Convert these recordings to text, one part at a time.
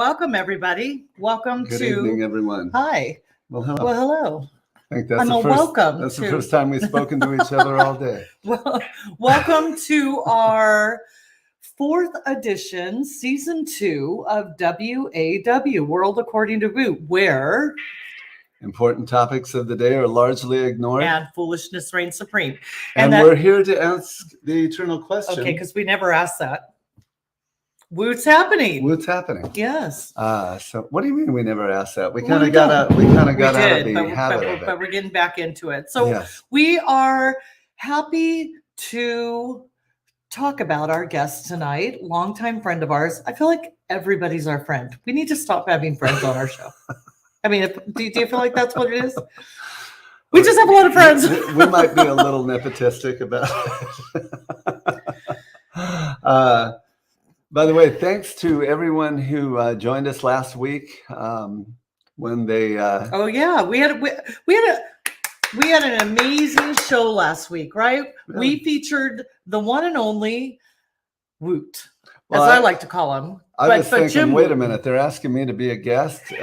welcome everybody. Welcome Good to. Good evening, everyone. Hi. Well, hello. Well, hello. I think that's the first time we've spoken to each other all day. Well, welcome to our 4th edition, season 2 of WAW, World According to Boot, where important topics of the day are largely ignored. And foolishness reigns supreme. And we're here to ask the eternal question. Okay, because we never asked that. What's happening? What's happening? Yes. So what do you mean we never asked that? We kind of got out. We kind of got out of the habit of it. But we're getting back into it. So we are happy to talk about our guest tonight, longtime friend of ours. I feel like everybody's our friend. We need to stop having friends on our show. I mean, do you feel like that's what it is? We just have a lot of friends. We might be a little nepotistic about it. By the way, thanks to everyone who joined us last week when they. Oh yeah, we had an amazing show last week, right? Yeah. We featured the one and only Woot, as I like to call him. I was thinking, wait a minute, they're asking me to be a guest.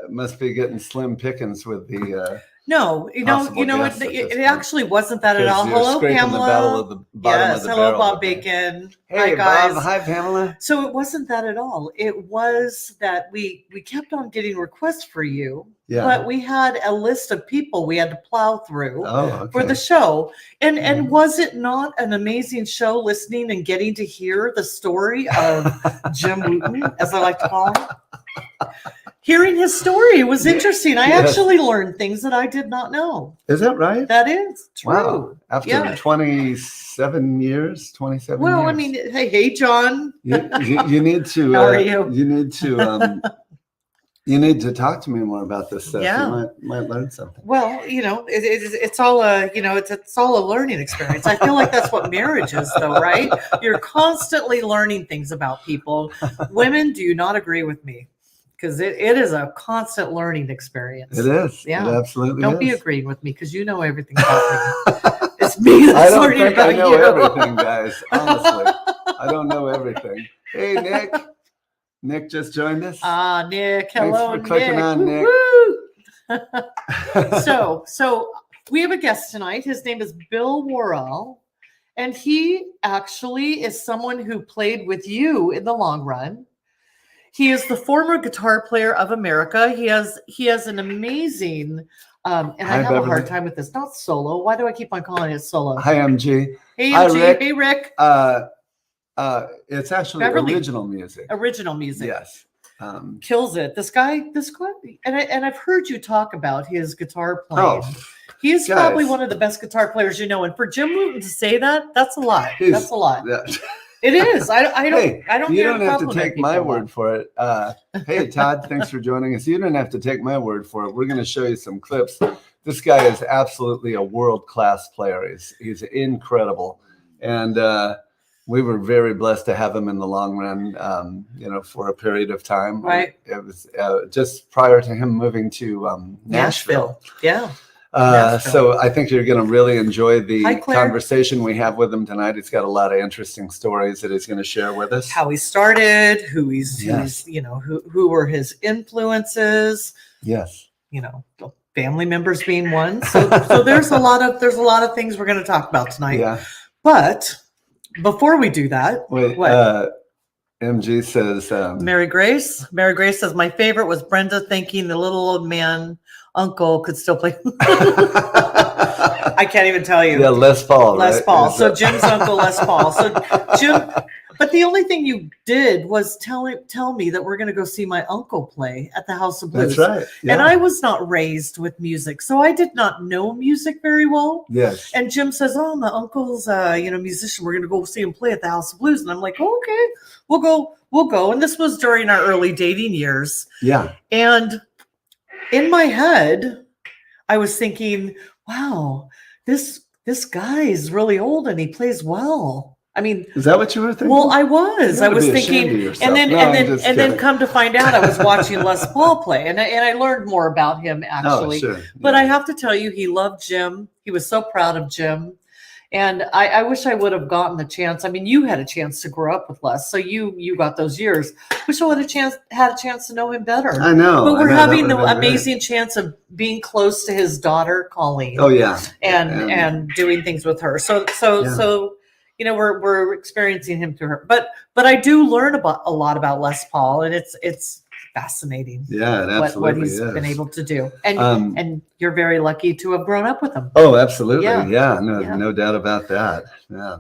Must be getting slim pickings with the. No, it actually wasn't that at all. Hello, Pamela. Yes, hello, Bob Bacon. Hey, hi, guys. Bob. Hi, Pamela. So it wasn't that at all. It was that we kept on getting requests for you, but we had a list of people we had to plow through for the show. And was it not an amazing show listening and getting to hear the story of Jim Wooten, as I like to call him? Hearing his story was interesting. I actually learned things that I did not know. Is that right? That is true. Wow. After 27 years. Well, I mean, hey, John. You need to. How are you? You need to. You need to talk to me more about this stuff. Yeah. You might learn something. Well, it's all it's all a learning experience. I feel like that's what marriage is, though, right? You're constantly learning things about people. Women do not agree with me. Because it is a constant learning experience. It is. Yeah. It absolutely Don't is. be agreeing with me because you know everything about me. It's me that's learning about you. I don't think I know everything, guys. Honestly. I don't know everything. Hey, Nick. Nick just joined us. Nick. Hello, Thanks for clicking on, Nick. So we have a guest tonight. His name is Bill Worrell. And he actually is someone who played with you in the long run. He is the former guitar player of America. He has an amazing, and I have a hard time with this. Not solo. Why do I keep on calling it solo? Hi, MG. Hey, Hi, MG. Rick. Hey, Rick. It's actually original music. Original music. Yes. Kills it. This guy, and I've heard you talk about his guitar playing. He's probably one of the best guitar players you know. And for Jim Wooten to say that, that's a lot. That's a lot. Yeah. It is. I don't. You don't have to take my word for it. Hey, Todd, thanks for joining us. You don't have to take my word for it. We're going to show you some clips. This guy is absolutely a world-class player. He's incredible, and we were very blessed to have him in the long run. For a period of time. Right. It was just prior to him moving to Nashville. Yeah. So I think you're going to really enjoy the conversation we have with him tonight. He's got a lot of interesting stories that he's going to share with us. How he started, who who were his influences. Yes. Family members being one. So there's a lot of things we're going to talk about tonight. Yeah. But before we do that, MG says Mary Grace. Mary Grace says my favorite was Brenda thinking the little old man uncle could still play. I can't even tell you. Yeah, Les Paul. Les Paul. So Jim's uncle, Les Paul. So Jim, but the only thing you did was tell me that we're going to go see my uncle play at the House of Blues. That's right. Yeah. And I was not raised with music, so I did not know music very well. Yes. And Jim says, "Oh, my uncle's musician. We're going to go see him play at the House of Blues." And I'm like, oh, "Okay, we'll go." And this was during our early dating years. Yeah. And in my head, I was thinking, wow, this guy is really old and he plays well. I mean, is that what you were thinking? Well, I was thinking, and then come to find out, I was watching Les Paul play, and I learned more about him actually. Oh, sure. But I have to tell you, he loved Jim. He was so proud of Jim, And I wish I would have gotten the chance. I mean, you had a chance to grow up with Les, so you got those years. Wish I would have had a chance to know him better. I know. But we're having the amazing chance of being close to his daughter, Colleen. Oh yeah. And doing things with her. So you know, we're experiencing him through her. But I do learn a lot about Les Paul, and it's fascinating. Yeah, it absolutely what he's is. been able to do. And you're very lucky to have grown up with him. Oh, absolutely. Yeah, no doubt about that. Yeah.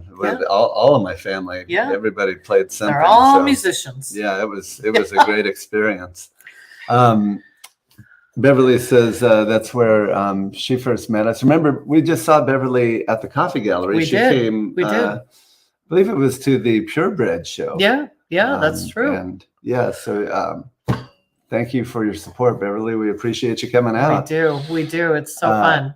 All of my family, everybody played something. They're all musicians. Yeah, it was a great experience. Beverly says that's where she first met us. Remember, we just saw Beverly at the Coffee Gallery. We did. I believe it was to the Purebred show. Yeah, that's true. And so thank you for your support, Beverly. We appreciate you coming out. We do. It's so fun.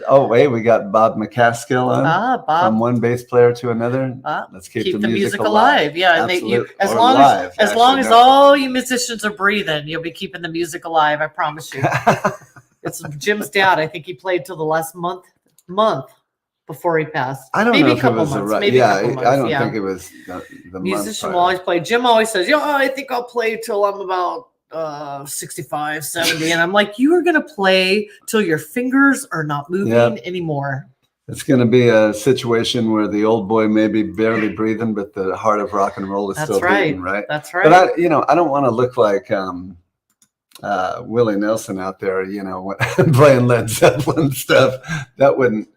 Oh, wait, we got Bob McCaskill on. Bob. From one bass player to another. Let's keep the music alive. Yeah, and as long as all you musicians are breathing, you'll be keeping the music alive. I promise you. It's Jim's dad. I think he played till the last month before he passed. I don't maybe know a couple months. Maybe a couple months. I don't think it was the musician will always play. Jim always says, I think I'll play till I'm about 65, 70. And I'm like, you are going to play till your fingers are not moving anymore. It's going to be a situation where the old boy may be barely breathing, but the heart of rock and roll is still beating, right? That's right. But I don't want to look like Willie Nelson out there, playing Led Zeppelin stuff. That wouldn't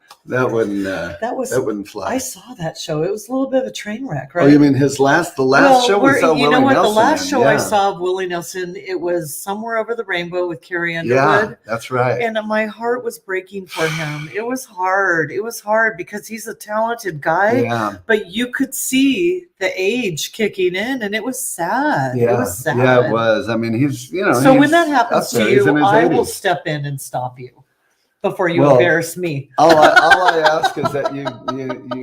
fly. I saw that show. It was a little bit of a train wreck, right? Oh, you mean the last show we saw Willie Nelson? The last show I saw of Willie Nelson, it was Somewhere Over the Rainbow with Carrie Underwood. Yeah, that's right. And my heart was breaking for him. It was hard. It was hard because he's a talented guy, but you could see the age kicking in, and it was sad. Yeah. It was sad. Yeah, it was. I mean, he's. So when that happens to you, I will step in and stop you. Before you embarrass me. all I ask is that you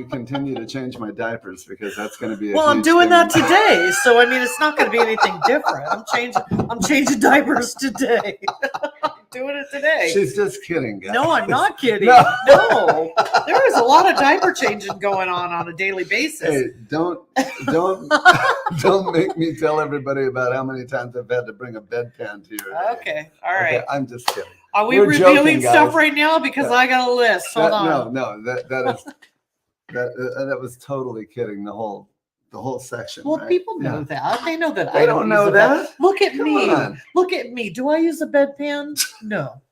continue to change my diapers, because that's going to be I'm doing that today. So I mean, it's not going to be anything different. I'm changing diapers today. I'm doing it today. She's just kidding, guys. No, I'm not kidding. No. There is a lot of diaper changing going on a daily basis. Hey, don't make me tell everybody about how many times I've had to bring a bedpan to your Okay. All right. Okay, I'm just kidding. Are we reviewing stuff right now? Because I got a list. Hold on. No, that was totally kidding. The whole section. Well, right? people know that. They know that. They don't know that. Look at me. Look at me. Do I use a bedpan? No.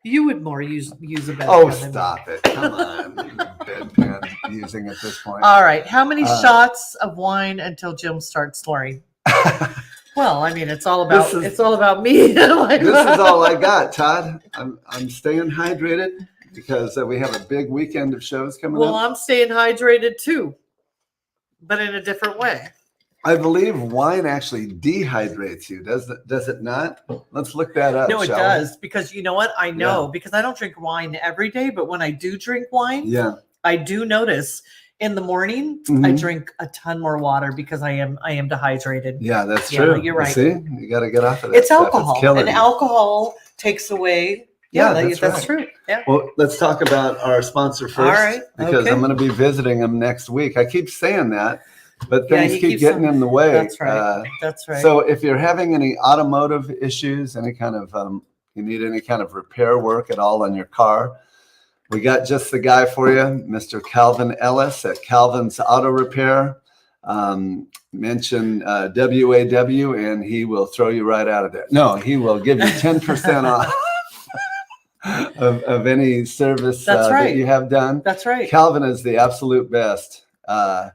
You would more use a bedpan. Oh, stop it! Come on, bedpan using at this point. All right. How many shots of wine until Jim starts slurring? Well, I mean, it's all about me. This is all I got, Todd. I'm staying hydrated because we have a big weekend of shows coming up. Well, I'm staying hydrated too, but in a different way. I believe wine actually dehydrates you. Does it not? Let's look that up. No, it does, because you know what? I know because I don't drink wine every day, but when I do drink wine, I do notice. In the morning, I drink a ton more water because I am dehydrated. Yeah, that's true. You're right. See, you got to get off of that. It's alcohol, and alcohol takes away. Yeah, that's true. Yeah. Well, let's talk about our sponsor first, all right, because I'm going to be visiting them next week. I keep saying that, but things keep getting in the way. That's right. That's right. So if you're having any automotive issues, any kind of you need any kind of repair work at all on your car, we got just the guy for you, Mr. Calvin Ellis at Calvin's Auto Repair. Mention WAW and he will throw you right out of there. No, he will give you 10% off of any service that you have done. That's right. Calvin is the absolute best. I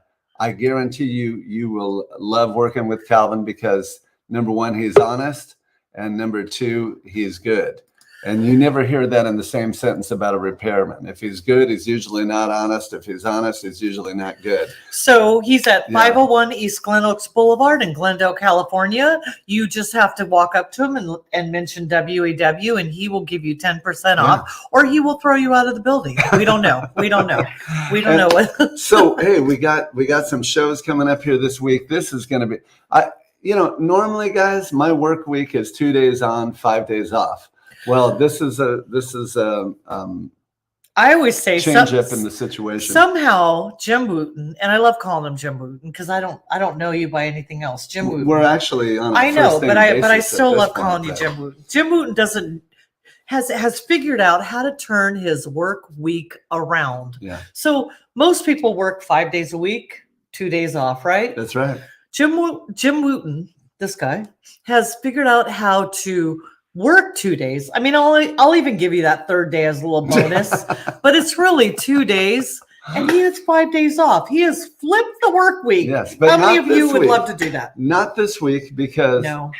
guarantee you will love working with Calvin because, number one, he's honest, and number two, he's good. And you never hear that in the same sentence about a repairman. If he's good, he's usually not honest. If he's honest, he's usually not good. So he's at 501 East Glen Oaks Boulevard in Glendale, California. You just have to walk up to him and mention WAW, and he will give you 10% off, or he will throw you out of the building. We don't know. We don't know. We don't know what. So, hey, we got some shows coming up here this week. This is going to be, normally, guys, my work week is 2 days on, 5 days off. Well, this is I I always say change up in the situation. Somehow Jim Wooten, and I love calling him Jim Wooten because I don't know you by anything else. Jim Wooten. We're actually on. I know, but I still love calling you Jim Wooten. Jim Wooten has figured out how to turn his work week around. Yeah. So most people work 5 days a week, 2 days off, right? That's right. Jim Wooten, this guy, has figured out how to work 2 days. I mean, I'll even give you that third day as a little bonus, but it's really 2 days, and he has 5 days off. He has flipped the work week. Yes, but how many of you would love to do that? Not this week, because no.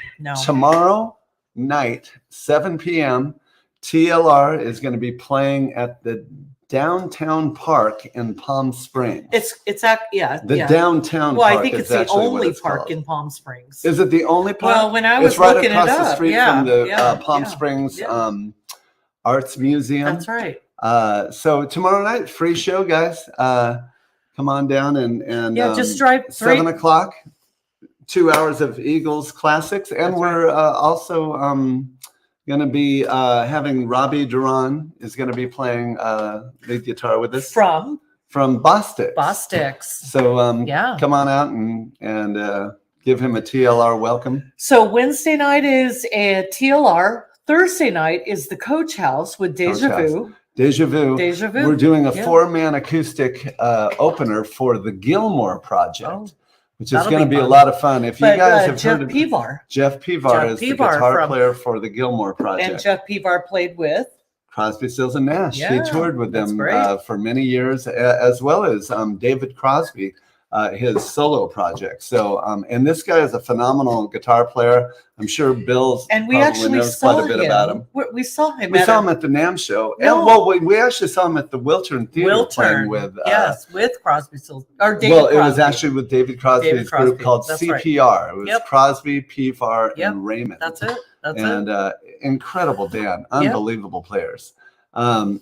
Tomorrow night, 7 p.m., TLR is going to be playing at the Downtown Park in Palm Springs. The Downtown Well, Park. I think it's the only park in Palm Springs. Is it the only park? Well, when I was looking it up, it's right across the street from the Palm yeah, Springs yeah. Arts Museum. That's right. So tomorrow night, free show, guys. Come on down and just drive 7 o'clock. 2 hours of Eagles classics, and That's we're also going to be having Robbie Duran is going to be playing lead guitar with us from Bostix. So come on out and give him a TLR welcome. So Wednesday night is a TLR. Thursday night is the Coach House with Deja Vu. Deja Vu. We're doing a 4-man acoustic opener for the Gilmore Project. Which is going to be a lot of fun. If you guys have heard of Jeff Pivar is the guitar player for the Gilmore Project. And Jeff Pivar played with Crosby, Stills, and Nash. Yeah, he toured with them for many years, as well as David Crosby, his solo project. So, and this guy is a phenomenal guitar player. I'm sure Bill's and we probably actually knows saw quite a bit about him. We saw him. We saw him at the NAMM show. No. And we actually saw him at the Wiltern Theater playing with with Crosby, Stills, or David Crosby. It was actually with David Crosby's group called CPR. It was Crosby, Pivar, and Raymond. That's it. And incredible band, unbelievable players.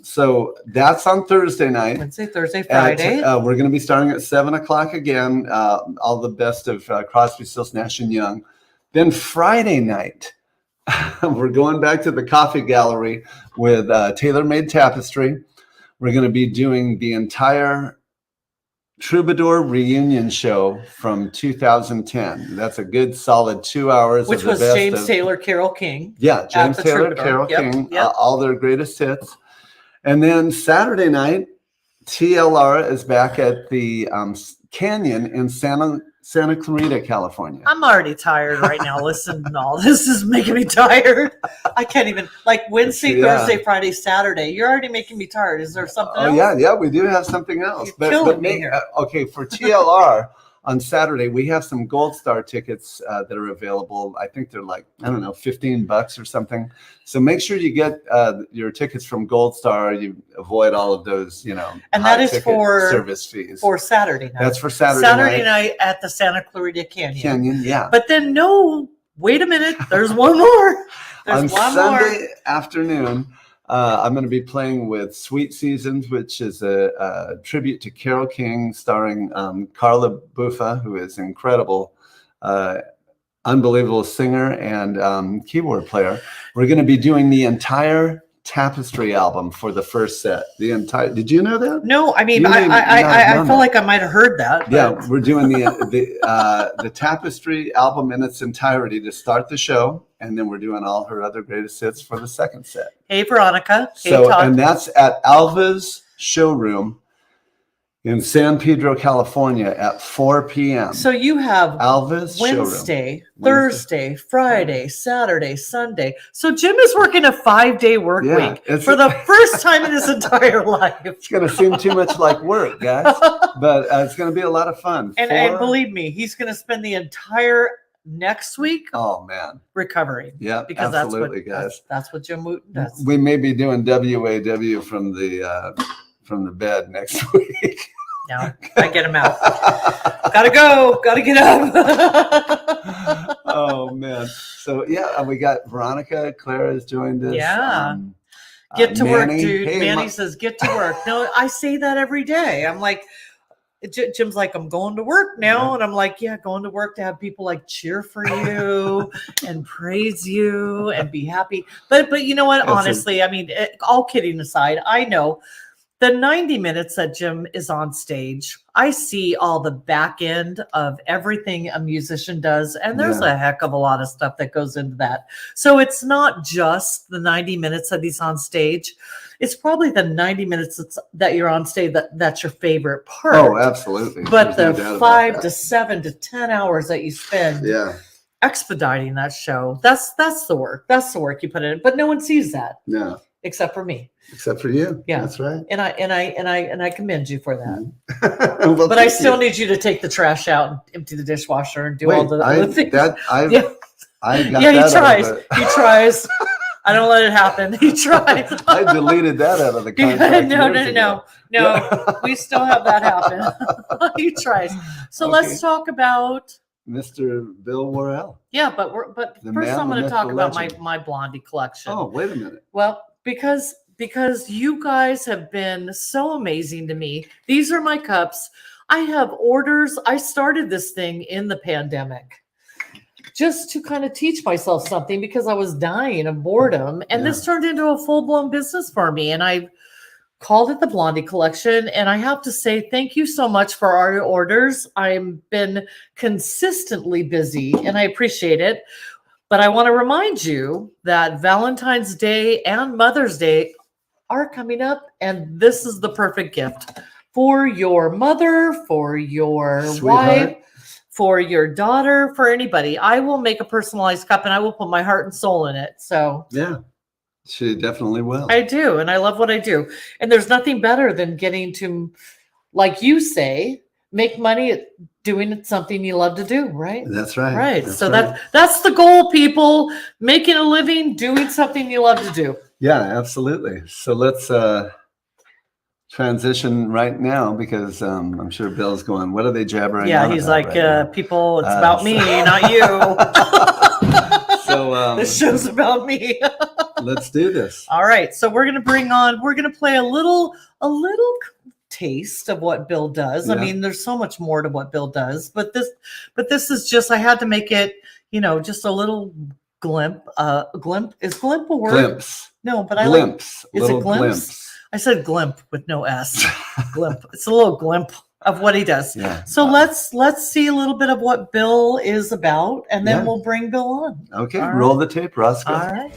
So that's on Thursday night. Wednesday, Thursday, Friday. We're going to be starting at 7 o'clock again. All the best of Crosby, Stills, Nash and Young. Then Friday night, we're going back to the Coffee Gallery with Tailor Made Tapestry. We're going to be doing the entire Troubadour reunion show from 2010. That's a good solid 2 hours. Which was James Taylor, Carole King. Yeah, James Taylor, Carole King, all their greatest hits. And then Saturday night, TLR is back at the Canyon in Santa Clarita, California. I'm already tired right now. Listening to all this is making me tired. I can't even, like Wednesday, Thursday, Friday, Saturday. You're already making me tired. Is there something else? Yeah, we do have something else. You're killing me here. Okay, for TLR on Saturday, we have some Gold Star tickets that are available. I think they're like, I don't know, $15 or something. So make sure you get your tickets from Gold Star. You avoid all of those, and that is for service fees. For Saturday night. That's for Saturday night at the Santa Clarita Canyon. Yeah. But then wait a minute. There's one more. On Sunday afternoon, I'm going to be playing with Sweet Seasons, which is a tribute to Carole King, starring Carla Buffa, who is incredible, unbelievable singer and keyboard player. We're going to be doing the entire Tapestry album for the first set. Did you know that? No, I mean, I feel like I might have heard that. But. Yeah, we're doing the Tapestry album in its entirety to start the show. And then we're doing all her other greatest hits for the second set. Hey, Veronica. Hey, Todd. And that's at Alva's showroom in San Pedro, California at 4 p.m. So you have Alva's Wednesday, Thursday, Friday, Saturday, Sunday. So Jim is working a 5-day work week for the first time in his entire life. It's going to seem too much like work, guys, but it's going to be a lot of fun. And believe me, he's going to spend the entire next week recovering. Yeah, because absolutely, guys. That's what Jim Wooten does. We may be doing WAW from the bed next week. No, I get him out. Gotta go. Gotta get up. Oh man. So we got Veronica. Clara has joined us. Yeah. Get to work, dude. Hey, Manny says, get to work. No, I say that every day. I'm like, Jim's like, I'm going to work now. And I'm like, going to work to have people like cheer for you and praise you and be happy. But you know what? Honestly, I mean, all kidding aside, I know The 90 minutes that Jim is on stage, I see all the back end of everything a musician does. And there's a heck of a lot of stuff that goes into that. So it's not just the 90 minutes that he's on stage. It's probably the 90 minutes that you're on stage that's your favorite part. Oh, absolutely. But there's the 5 to 7 to 10 hours that you spend expediting that show, that's the work. That's the work you put in. But no one sees that. No. Except for me. Except for you. Yeah. That's right. And I commend you for that. Well, but I still need you to take the trash out and empty the dishwasher and do all the other things. He tries. He tries. I don't let it happen. He tries. I deleted that out of the contract. No. We still have that happen. He tries. So let's talk about Mr. Bill Worrell. Yeah, but first I'm going to talk about my Blondie collection. Oh, wait a minute. Well, because you guys have been so amazing to me. These are my cups. I have orders. I started this thing in the pandemic just to kind of teach myself something because I was dying of boredom. And this turned into a full-blown business for me. And I called it the Blondie Collection. And I have to say, thank you so much for our orders. I've been consistently busy and I appreciate it. But I want to remind you that Valentine's Day and Mother's Day are coming up. And this is the perfect gift for your mother, for your wife, for your daughter, for anybody. I will make a personalized cup and I will put my heart and soul in it. So yeah. She definitely will. I do. And I love what I do. And there's nothing better than getting to, like you say, make money at doing something you love to do, right? That's right. Right. That's the goal, people. Making a living, doing something you love to do. Yeah, absolutely. So let's transition right now because I'm sure Bill's going, what are they jabbering? Yeah, he's like, people, it's about me, not you. So this show's about me. Let's do this. All right. So we're going to play a little taste of what Bill does. Yeah. I mean, there's so much more to what Bill does, but this is just, I had to make it, just a little glimpse. Is glimp a word? Glimpse. No, but glimpse. Is it glimpse? I said glimp with no S. Glimp. It's a little glimpse of what he does. Yeah. So let's see a little bit of what Bill is about, and then we'll bring Bill on. Okay. Roll the tape, Roscoe. All right.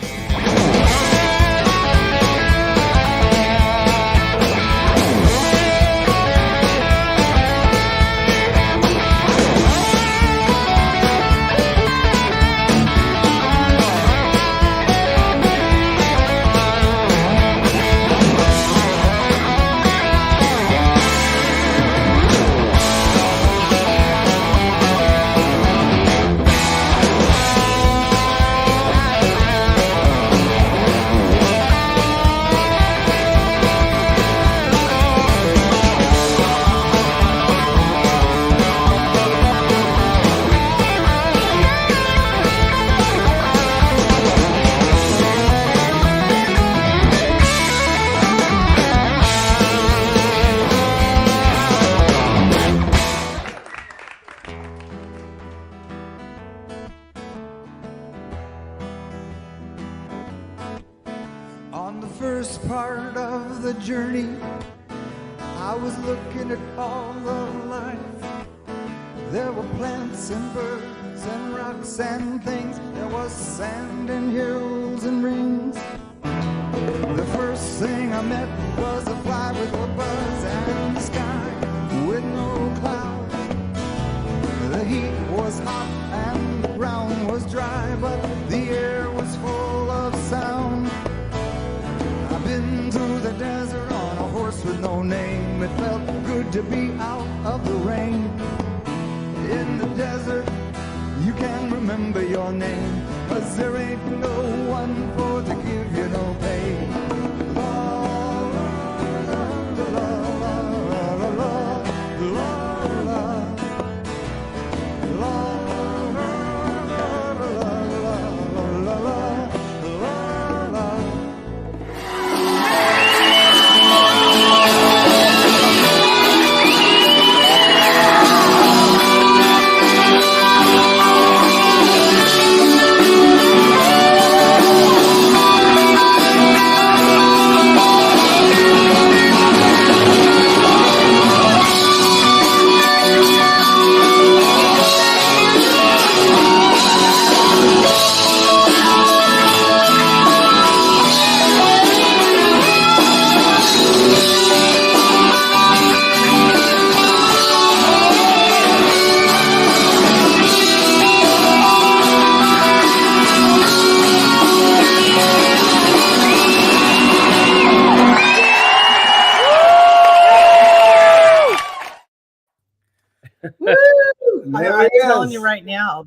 I'm telling you right now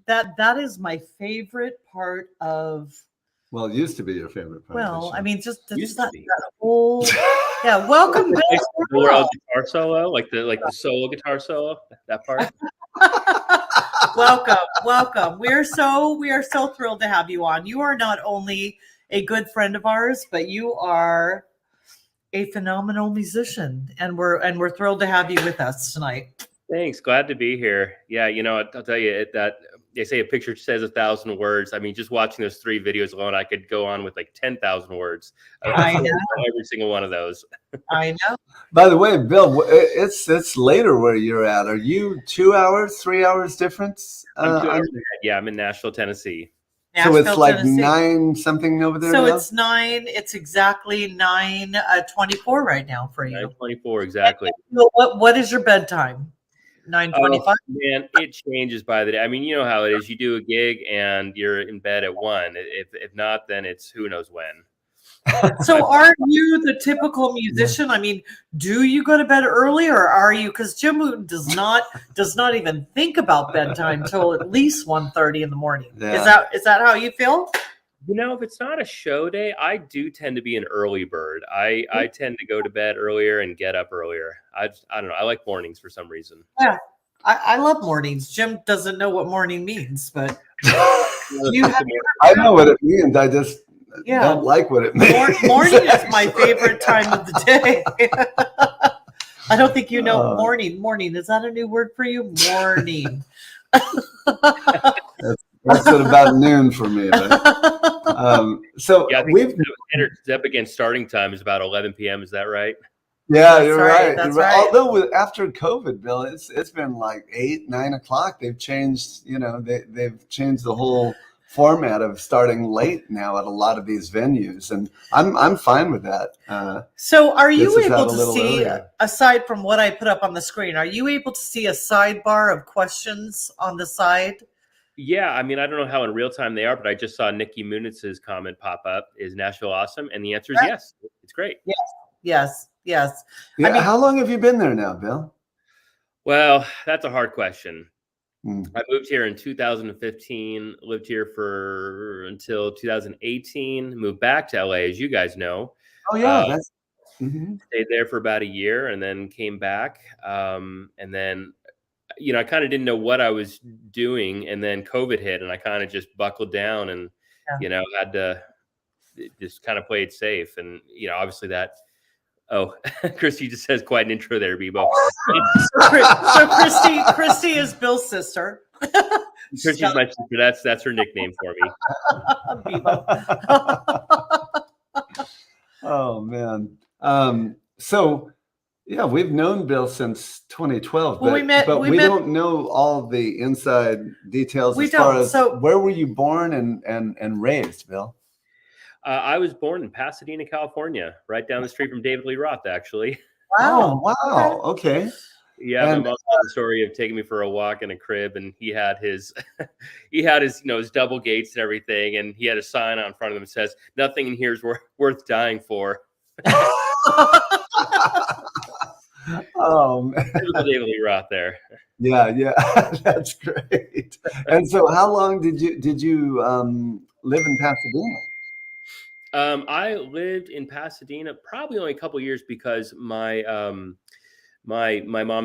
that is my favorite part of. Well, it used to be your favorite part. Well, I mean, just that whole. Yeah, welcome back. Bill Worrell guitar solo, like the solo guitar solo, that part. Welcome. We are so thrilled to have you on. You are not only a good friend of ours, but you are a phenomenal musician, and we're thrilled to have you with us tonight. Thanks, glad to be here. Yeah, I'll tell you that they say a picture says 1,000 words. I mean, just watching those 3 videos alone, I could go on with like 10,000 words. I know every single one of those. I know. By the way, Bill, it's later where you're at. Are you 2 hours, 3 hours difference? I'm 2 hours ahead. Yeah, I'm in Nashville, Tennessee. So it's like Tennessee. 9 something over there. So now? It's 9. It's exactly 9:24 right now for you. 9:24 exactly. What is your bedtime? 9:25. Man, it changes by the day. I mean, you know how it is. You do a gig and you're in bed at 1. If not, then it's who knows when. So are you the typical musician? I mean, do you go to bed early, or are you? Because Jim Wooten does not even think about bedtime till at least 1:30 in the morning. Yeah. Is that how you feel? If it's not a show day, I do tend to be an early bird. I tend to go to bed earlier and get up earlier. I don't know. I like mornings for some reason. Yeah, I love mornings. Jim doesn't know what morning means, but I know what it means. I just don't like what it means. Morning is my favorite time of the day. I don't think you know morning. Morning, is that a new word for you? Morning. That's at about noon for me. Right? So yeah, we've up against starting time is about 11 p.m. Is that right? Yeah, you're right. That's right. Although after COVID, Bill, it's been like 8, 9 o'clock. They've changed. They've changed the whole format of starting late now at a lot of these venues, and I'm fine with that. So are you able to see, aside from what I put up on the screen, are you able to see a sidebar of questions on the side? Yeah, I mean, I don't know how in real time they are, but I just saw Nikki Munitz's comment pop up. Is Nashville awesome? And the answer is yes. It's great. Yes. Yeah, I mean, how long have you been there now, Bill? Well, that's a hard question. I moved here in 2015, lived here until 2018, moved back to LA, as you guys know. Oh, yeah. Stayed there for about a year and then came back. And then, I kind of didn't know what I was doing. And then COVID hit and I kind of just buckled down and, had to just kind of play it safe. And, obviously that. Oh, Christy just says quite an intro there, Bebo. So Christy is Bill's sister. Christy's my sister. That's her nickname for me. Bebo. Oh man. So yeah, we've known Bill since 2012, but we don't know all the inside details as far as where were you born and raised, Bill? I was born in Pasadena, California, right down the street from David Lee Roth, actually. Wow. Okay. Yeah, my mom told the story of taking me for a walk in a crib, and he had his, his double gates and everything, and he had a sign out in front of him that says, "Nothing in here is worth dying for." Oh man, David Lee Roth there. Yeah, that's great. And so, how long did you live in Pasadena? I lived in Pasadena probably only a couple of years because my mom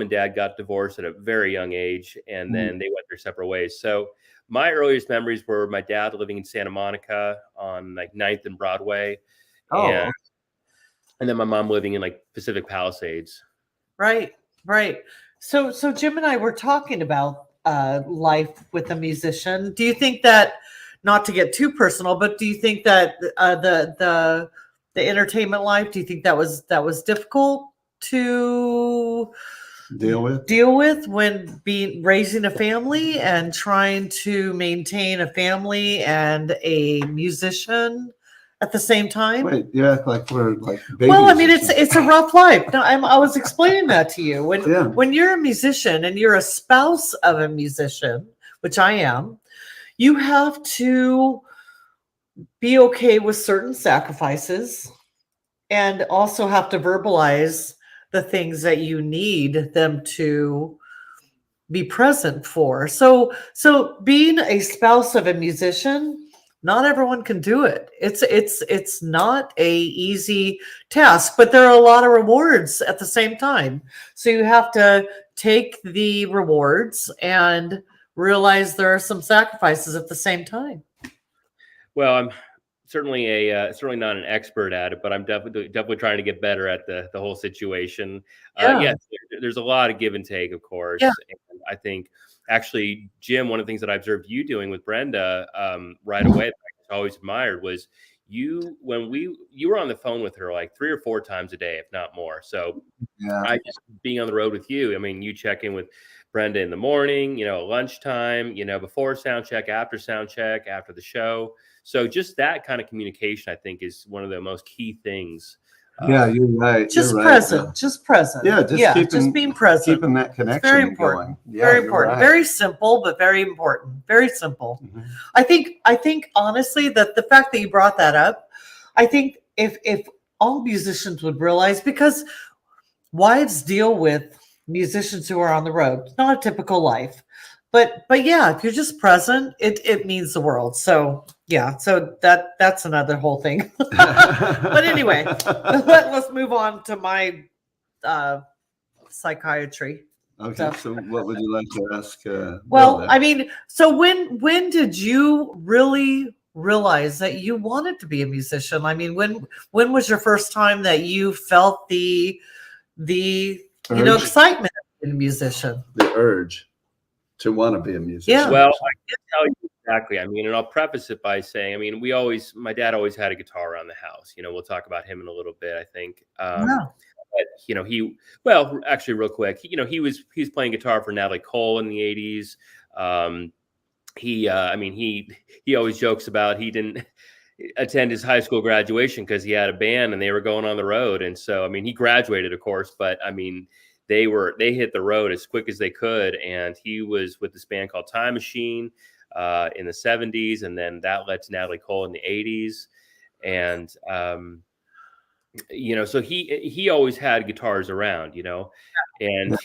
and dad got divorced at a very young age, and then they went their separate ways. So my earliest memories were my dad living in Santa Monica on like 9th and Broadway, and then my mom living in like Pacific Palisades. Right. So Jim and I were talking about life with a musician. Do you think that? Not to get too personal, but do you think that the entertainment life? Do you think that was difficult to deal with when raising a family and trying to maintain a family and a musician at the same time? Wait, you act like we're like babies. Well, I mean, it's a rough life. No, I was explaining that to you when you're a musician and you're a spouse of a musician, which I am. You have to be okay with certain sacrifices and also have to verbalize the things that you need them to be present for. So being a spouse of a musician, not everyone can do it. It's not a easy task, but there are a lot of rewards at the same time. So you have to take the rewards and realize there are some sacrifices at the same time. Well, I'm certainly not an expert at it, but I'm definitely trying to get better at the whole situation. Yes, there's a lot of give and take, of course. Yeah. And I think actually, Jim, one of the things that I observed you doing with Brenda right away that I always admired was you were on the phone with her like 3 or 4 times a day, if not more. So I just being on the road with you, I mean, you check in with Brenda in the morning, lunchtime, before sound check, after the show. So just that kind of communication, I think, is one of the most key things. Yeah, you're right. Just you're present. Right. Just present. Yeah, just being present. Keeping that connection very important. going. Yeah, very important. Right. Very simple, but very important. Very simple. Mm-hmm. I think honestly that the fact that you brought that up, I think if all musicians would realize, because wives deal with musicians who are on the road. It's not a typical life. But yeah, if you're just present, it means the world. So yeah, so that's another whole thing. But anyway, let's move on to my psychiatry. Okay, stuff. so what would you like to ask? Well, I mean, so when did you really realize that you wanted to be a musician? I mean, when was your first time that you felt the excitement of being a musician? The urge to want to be a musician. Yeah. Well, I can tell you exactly. I mean, and I'll preface it by saying, I mean, my dad always had a guitar around the house. We'll talk about him in a little bit, I think. But actually real quick, he was playing guitar for Natalie Cole in the 80s. He always jokes about he didn't attend his high school graduation because he had a band and they were going on the road. And so, I mean, he graduated, of course, but I mean, they hit the road as quick as they could. And he was with this band called Time Machine in the 70s. And then that led to Natalie Cole in the 80s. And, so he always had guitars around, and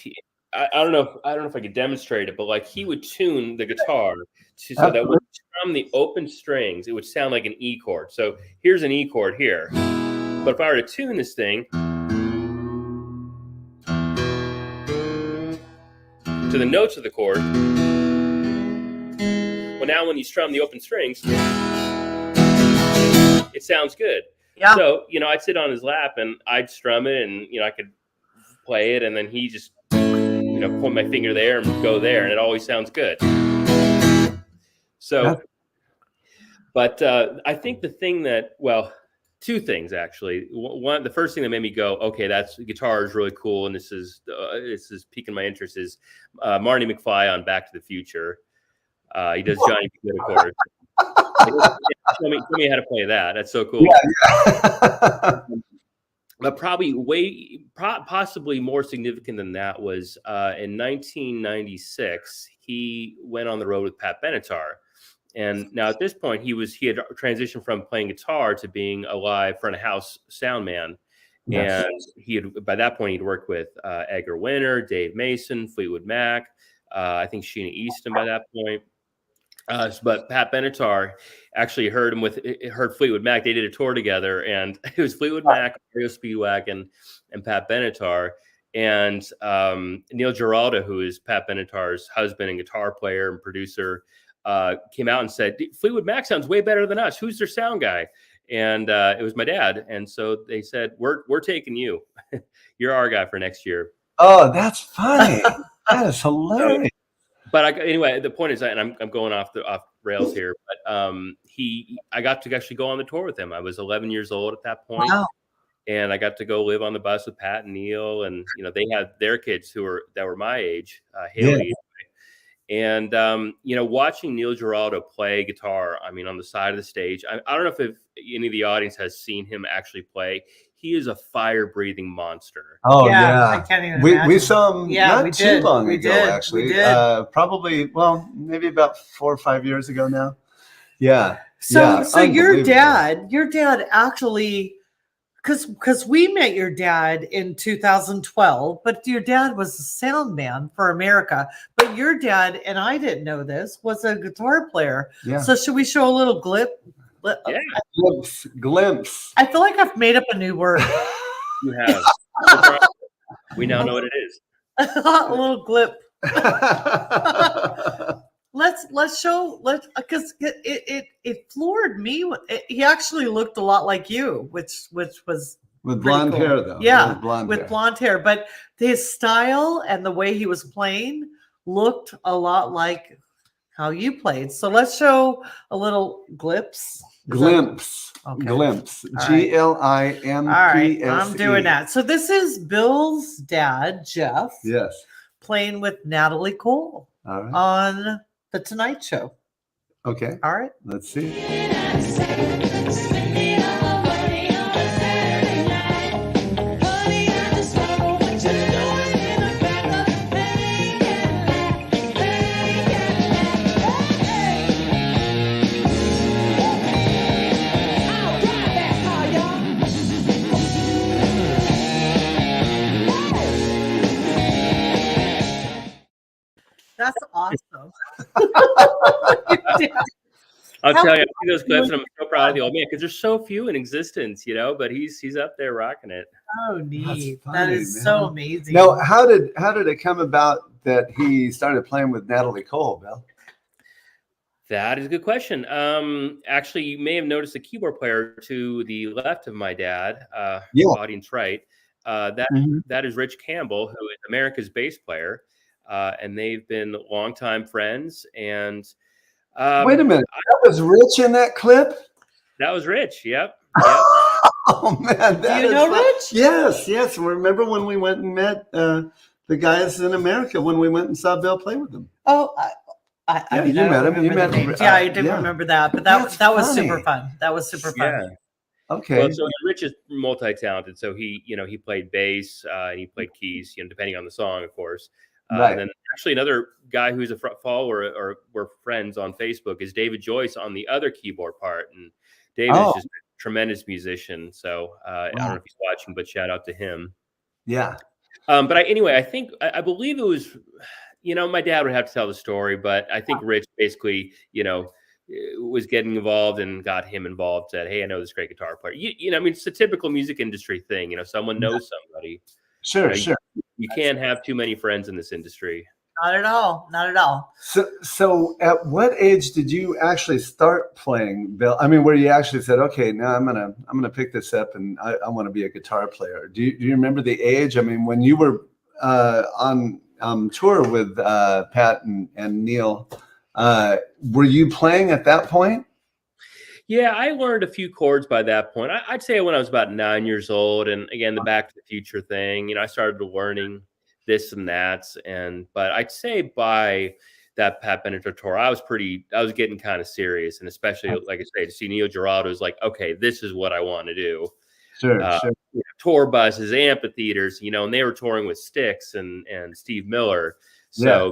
I don't know if I could demonstrate it, but like he would tune the guitar so that when from the open strings, it would sound like an E chord. So here's an E chord here. But if I were to tune this thing to the notes of the chord, well, now when you strum the open strings, it sounds good. Yeah. So, I'd sit on his lap and I'd strum it and, I could play it. And then he just, point my finger there and go there. And it always sounds good. So, but I think the thing that, two things actually. One, the first thing that made me go, okay, guitar is really cool. And this is piquing my interest is Marty McFly on Back to the Future. He does Johnny B. Good chords. Tell me how to play that. That's so cool. Yeah. But probably possibly more significant than that was in 1996, he went on the road with Pat Benatar. And now at this point, he had transitioned from playing guitar to being a live front of house sound man. Yes. And by that point, he'd worked with Edgar Winter, Dave Mason, Fleetwood Mac, I think Sheena Easton by that point. But Pat Benatar actually heard Fleetwood Mac. They did a tour together, and it was Fleetwood Mac, Mario Speedwagon, and Pat Benatar. And Neil Giraldo, who is Pat Benatar's husband and guitar player and producer, came out and said, Fleetwood Mac sounds way better than us. Who's their sound guy? And it was my dad. And so they said, we're taking you. You're our guy for next year. Oh, that's funny. That is hilarious. But anyway, the point is, and I'm going off rails here, but I got to actually go on the tour with him. I was 11 years old at that point. Wow. And I got to go live on the bus with Pat and Neil, and they had their kids that were my age, Haley. Yeah. And watching Neil Giraldo play guitar, I mean, on the side of the stage, I don't know if any of the audience has seen him actually play. He is a fire-breathing monster. Oh yeah. I can't even imagine. We saw him not too long ago, actually. We did. Probably, maybe about 4 or 5 years ago now. Yeah. So your dad actually because we met your dad in 2012, but your dad was a sound man for America. But your dad, and I didn't know this, was a guitar player. Yeah. So should we show a little Yeah. Glimpse. I feel like I've made up a new word. You have. We now know what it is. A little glip. Let's show because it floored me. He actually looked a lot like you, which was with blonde cool. hair though. Yeah, with blonde hair. But his style and the way he was playing looked a lot like how you played. So let's show a little glimpse. Glimpse. Okay. Glimpse. All right. GLIMPSE. All right, I'm doing that. So this is Bill's dad, Jeff. Yes. Playing with Natalie Cole on The Tonight Show. Okay. All right. Let's see. That's awesome. I'll tell you, I see those clips and I'm so proud of the old man because there's so few in existence, but he's up there rocking it. Oh, neat. Funny, that is man. so amazing. Now, how did it come about that he started playing with Natalie Cole, Bill? That is a good question. Actually, you may have noticed a keyboard player to the left of my dad, audience right. That is Rich Campbell, who is America's bass player. And they've been longtime friends. And wait a minute, that was Rich in that clip? That was Rich. Yep. Oh man, do you know Rich? Yes. Remember when we went and met the guys in America when we went and saw Bill play with them? Oh, I mean, you met him. You met him. Yeah, I didn't remember that, but that was super fun. That was super fun. Yeah. Okay. Well, so Rich is multi-talented. So he played bass and he played keys, depending on the song, of course. Right. And then actually another guy who's a follower or we're friends on Facebook is David Joyce on the other keyboard part. And David is just a tremendous musician. So I don't know if he's watching, but shout out to him. Yeah. But I believe it was, my dad would have to tell the story, but I think Rich basically, was getting involved and got him involved, said, hey, I know this great guitar player. It's a typical music industry thing. Someone knows somebody. Sure. You can't have too many friends in this industry. Not at all. Not at all. So at what age did you actually start playing, Bill? I mean, where you actually said, okay, now I'm gonna pick this up and I want to be a guitar player. Do you remember the age? I mean, when you were on tour with Pat and Neil, were you playing at that point? Yeah, I learned a few chords by that point. I'd say when I was about 9 years old, and again, the Back to the Future thing, I started learning this and that. But I'd say by that Pat Benatar tour, I was getting kind of serious. And especially, like I say, to see Neil Giraldo was like, okay, this is what I want to do. Sure. Tour buses, amphitheaters, and they were touring with Styx and Steve Miller. So,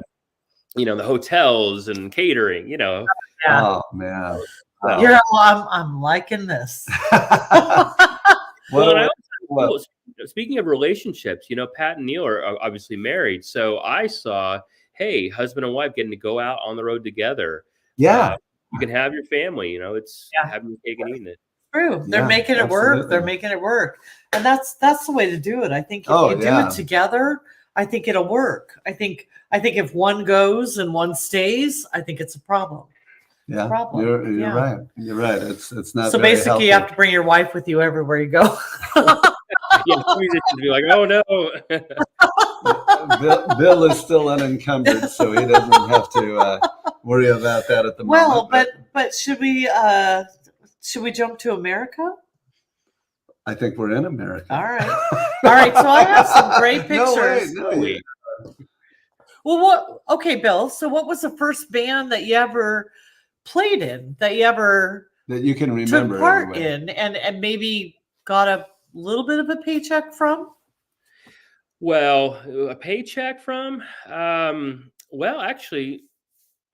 the hotels and catering, Yeah. Oh, man. I'm liking this. Speaking of relationships, Pat and Neil are obviously married. So I saw, hey, husband and wife getting to go out on the road together. Yeah. You can have your family, it's having your cake and eating it. True. They're making it work. They're making it work. And that's the way to do it. I think if you do it together, I think it'll work. I think if one goes and one stays, I think it's a problem. Yeah, you're right. You're right. It's not. So basically, healthy. You have to bring your wife with you everywhere you go. Musicians be like, oh no. Bill is still unencumbered, so he doesn't have to worry about that at the moment. Well, but should we jump to America? I think we're in America. All right. So I have some great pictures. No way. Well, okay, Bill. So what was the first band that you ever played in, that you can remember took part in and maybe got a little bit of a paycheck from? Well, a paycheck from? Well, actually,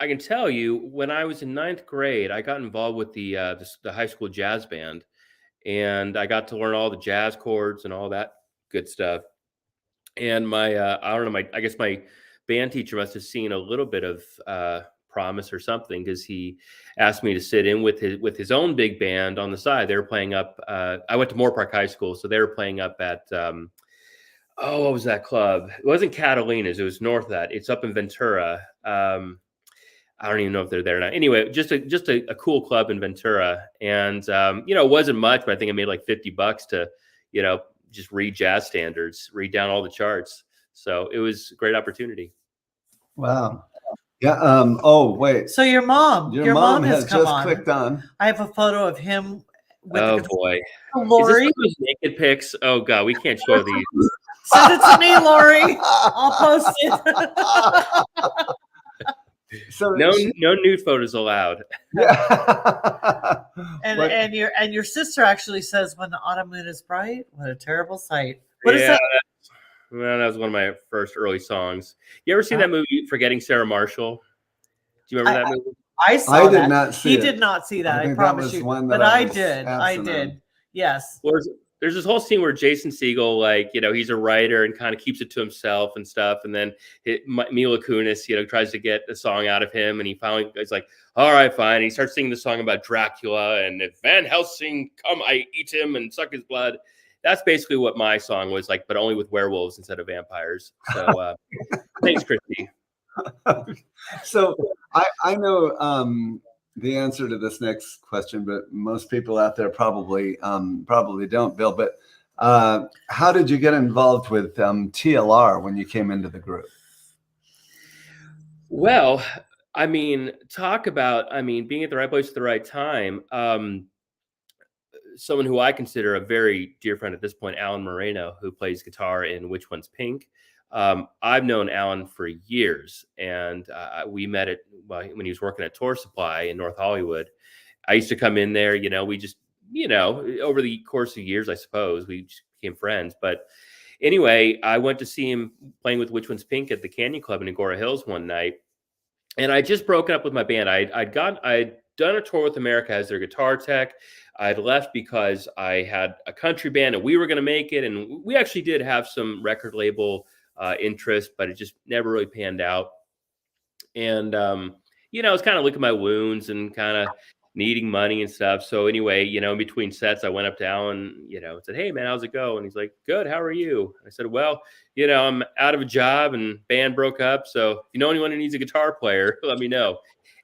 I can tell you, when I was in 9th grade, I got involved with the high school jazz band, and I got to learn all the jazz chords and all that good stuff. And my, I don't know, I guess my band teacher must have seen a little bit of promise or something, because he asked me to sit in with his own big band on the side. They were playing up. I went to Moore Park High School, so they were playing up at what was that club? It wasn't Catalina's. It was north of that. It's up in Ventura. I don't even know if they're there now. Anyway, just a cool club in Ventura, and it wasn't much, but I think I made like $50 to, just read jazz standards, read down all the charts. So it was a great opportunity. Wow. Yeah. Oh, wait. So your mom has come just on. Clicked on. I have a photo of him. Oh boy. Lori. Is this those naked pics? Oh God, we can't show these. Send it to me, Lori. I'll post it. So no nude photos allowed. Yeah. and your sister actually says, "When the autumn moon is bright, what a terrible sight." What is that? Well, that was one of my first early songs. You ever seen that movie, Forgetting Sarah Marshall? Do you remember that movie? I did not see it. He did not see that. I promise you. But I did. I did. Yes. Well, there's this whole scene where Jason Segel, like, he's a writer and kind of keeps it to himself and stuff. And then Mila Kunis, tries to get a song out of him. And he finally is like, all right, fine. And he starts singing the song about Dracula. And if Van Helsing come, I eat him and suck his blood. That's basically what my song was like, but only with werewolves instead of vampires. So thanks, Christy. So I know the answer to this next question, but most people out there probably don't, Bill. But how did you get involved with TLR when you came into the group? Well, talk about being at the right place at the right time. Someone who I consider a very dear friend at this point, Alan Moreno, who plays guitar in Which One's Pink. I've known Alan for years, and we met when he was working at Tour Supply in North Hollywood. I used to come in there, we just, over the course of years, I suppose, we just became friends. But anyway, I went to see him playing with Which One's Pink at the Canyon Club in Agora Hills one night. And I just broken up with my band. I'd done a tour with America as their guitar tech. I'd left because I had a country band and we were going to make it. And we actually did have some record label interest, but it just never really panned out. And, I was kind of licking my wounds and kind of needing money and stuff. So anyway, in between sets, I went up to Alan, and said, "Hey man, how's it go?" And he's like, "Good. How are you?" I said, "Well, I'm out of a job and band broke up. So if you know anyone who needs a guitar player, let me know."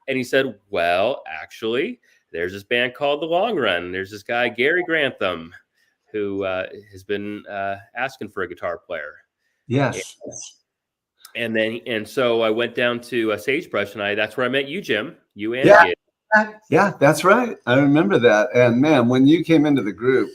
And he said, "Well, actually, there's this band called The Long Run. There's this guy, Gary Grantham, who has been asking for a guitar player." Yes. And so I went down to Sagebrush, and that's where I met you, Jim. You and yeah. Gid. Yeah, that's right. I remember that. And man, when you came into the group,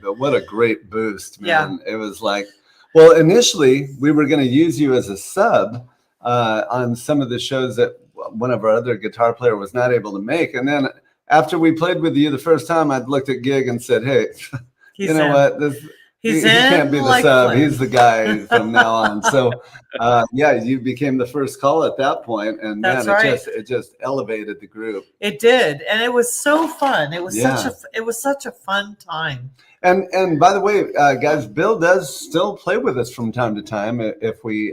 what a great boost, man. Yeah. It was like, well, initially we were going to use you as a sub on some of the shows that one of our other guitar player was not able to make. And then after we played with you the first time, I'd looked at Gig and said, "Hey, you know what? He can't be the sub. He's the guy from now on." So, you became the first call at that point, and it just elevated the group. It did, and it was so fun. It was such a fun time. And by the way, guys, Bill does still play with us from time to time. If we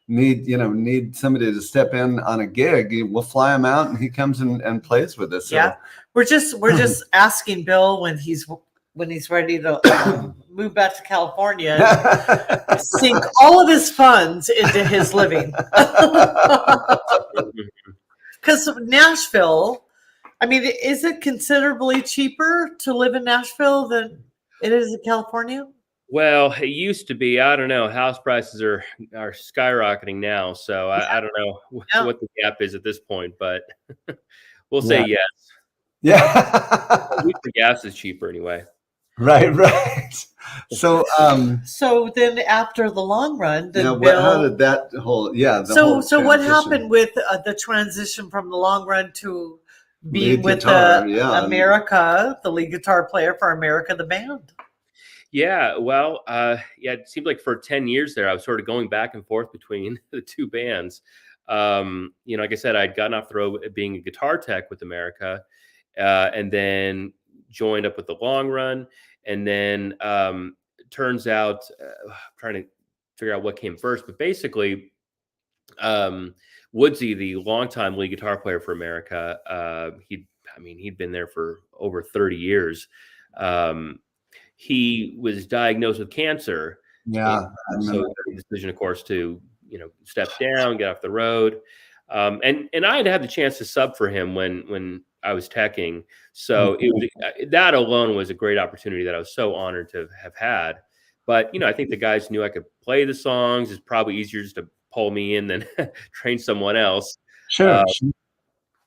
need somebody to step in on a gig, we'll fly him out, and he comes and plays with us. So. Yeah, we're just asking Bill when he's ready to move back to California and sink all of his funds into his living. Because Nashville, is it considerably cheaper to live in Nashville than it is in California? Well, it used to be. I don't know. House prices are skyrocketing now. So I don't know what the gap is at this point, but we'll say yes. Yeah. At least the gas is cheaper anyway. Right. So then after The Long Run, how did that whole So what happened with the transition from The Long Run to being with America, the lead guitar player for America, the band? Yeah, well, it seemed like for 10 years there, I was sort of going back and forth between the two bands. Like I said, I'd gotten off the road being a guitar tech with America, and then joined up with the Long Run, and then turns out I'm trying to figure out what came first, but basically Woodsy, the longtime lead guitar player for America, he'd been there for over 30 years. He was diagnosed with cancer. Yeah. So the decision, of course, to step down, get off the road. And I had the chance to sub for him when I was teching. So that alone was a great opportunity that I was so honored to have had. But, I think the guys knew I could play the songs. It's probably easier just to pull me in than train someone else. Sure.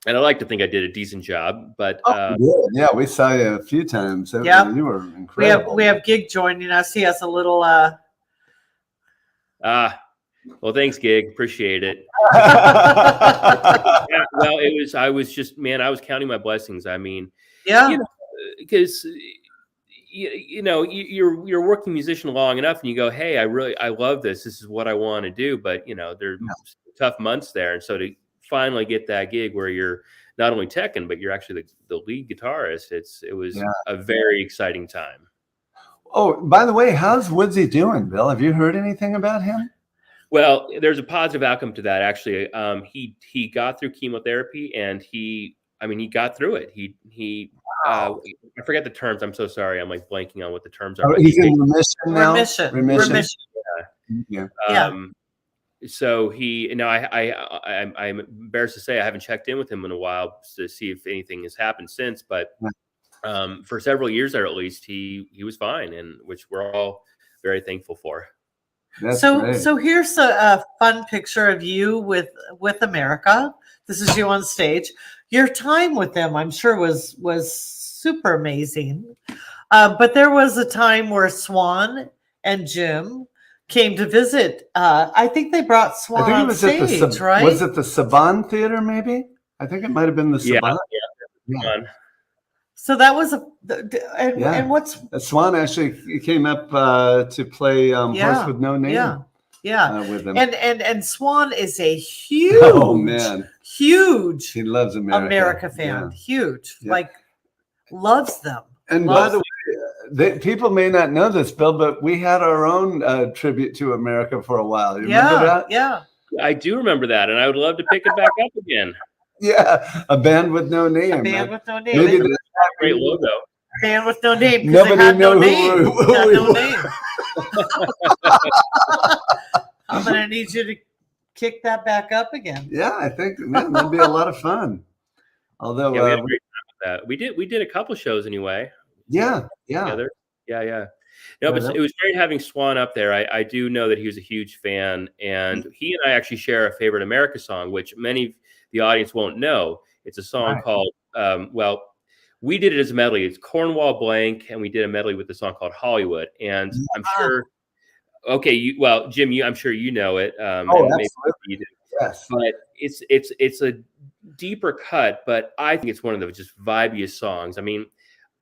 And I like to think I did a decent job, but yeah, we saw you a few times. Yeah, you were incredible. We have Gig joining us. He has a little well, thanks, Gig. Appreciate it. Yeah, well, I was counting my blessings. I mean, because you're a working musician long enough, and you go, hey, I love this. This is what I want to do. But there's tough months there, and so to finally get that gig where you're not only teching, but you're actually the lead guitarist, it was a very exciting time. Oh, by the way, how's Woodsy doing, Bill? Have you heard anything about him? Well, there's a positive outcome to that, actually. He got through chemotherapy, and he got through it. I forget the terms. I'm so sorry. I'm like blanking on what the terms are. He's in remission now? Remission. Yeah. So I'm embarrassed to say I haven't checked in with him in a while to see if anything has happened since, but for several years there, at least he was fine, and which we're all very thankful for. So here's a fun picture of you with America. This is you on stage. Your time with them, I'm sure, was super amazing. But there was a time where Swan and Jim came to visit. I think they brought Swan on stage, right? Was it the Saban Theater, maybe? I think it might have been the Saban. Yeah. So that was and what's Swan actually came up to play Horse with No Name. With them. And Swan is a huge, huge. He loves America fan. Huge, like loves them. And by the way, people may not know this, Bill, but we had our own tribute to America for a while. You remember that? Yeah, I do remember that, and I would love to pick it back up again. Yeah, a band with no name. A band with no name. Maybe great logo. A band with no name. Nobody knows no name. I'm gonna need you to kick that back up again. Yeah, I think that'd be a lot of fun. Although we had a great time with that. We did a couple shows anyway. Yeah. Together. Yeah. No, but it was great having Swan up there. I do know that he was a huge fan, and he and I actually share a favorite America song, which many of the audience won't know. It's a song called we did it as a medley. It's Cornwall Blank, and we did a medley with the song called Hollywood. And I'm sure. Okay, Jim, I'm sure you know it. Absolutely. You do. Yes. But it's a deeper cut, but I think it's one of the just vibiest songs. I mean,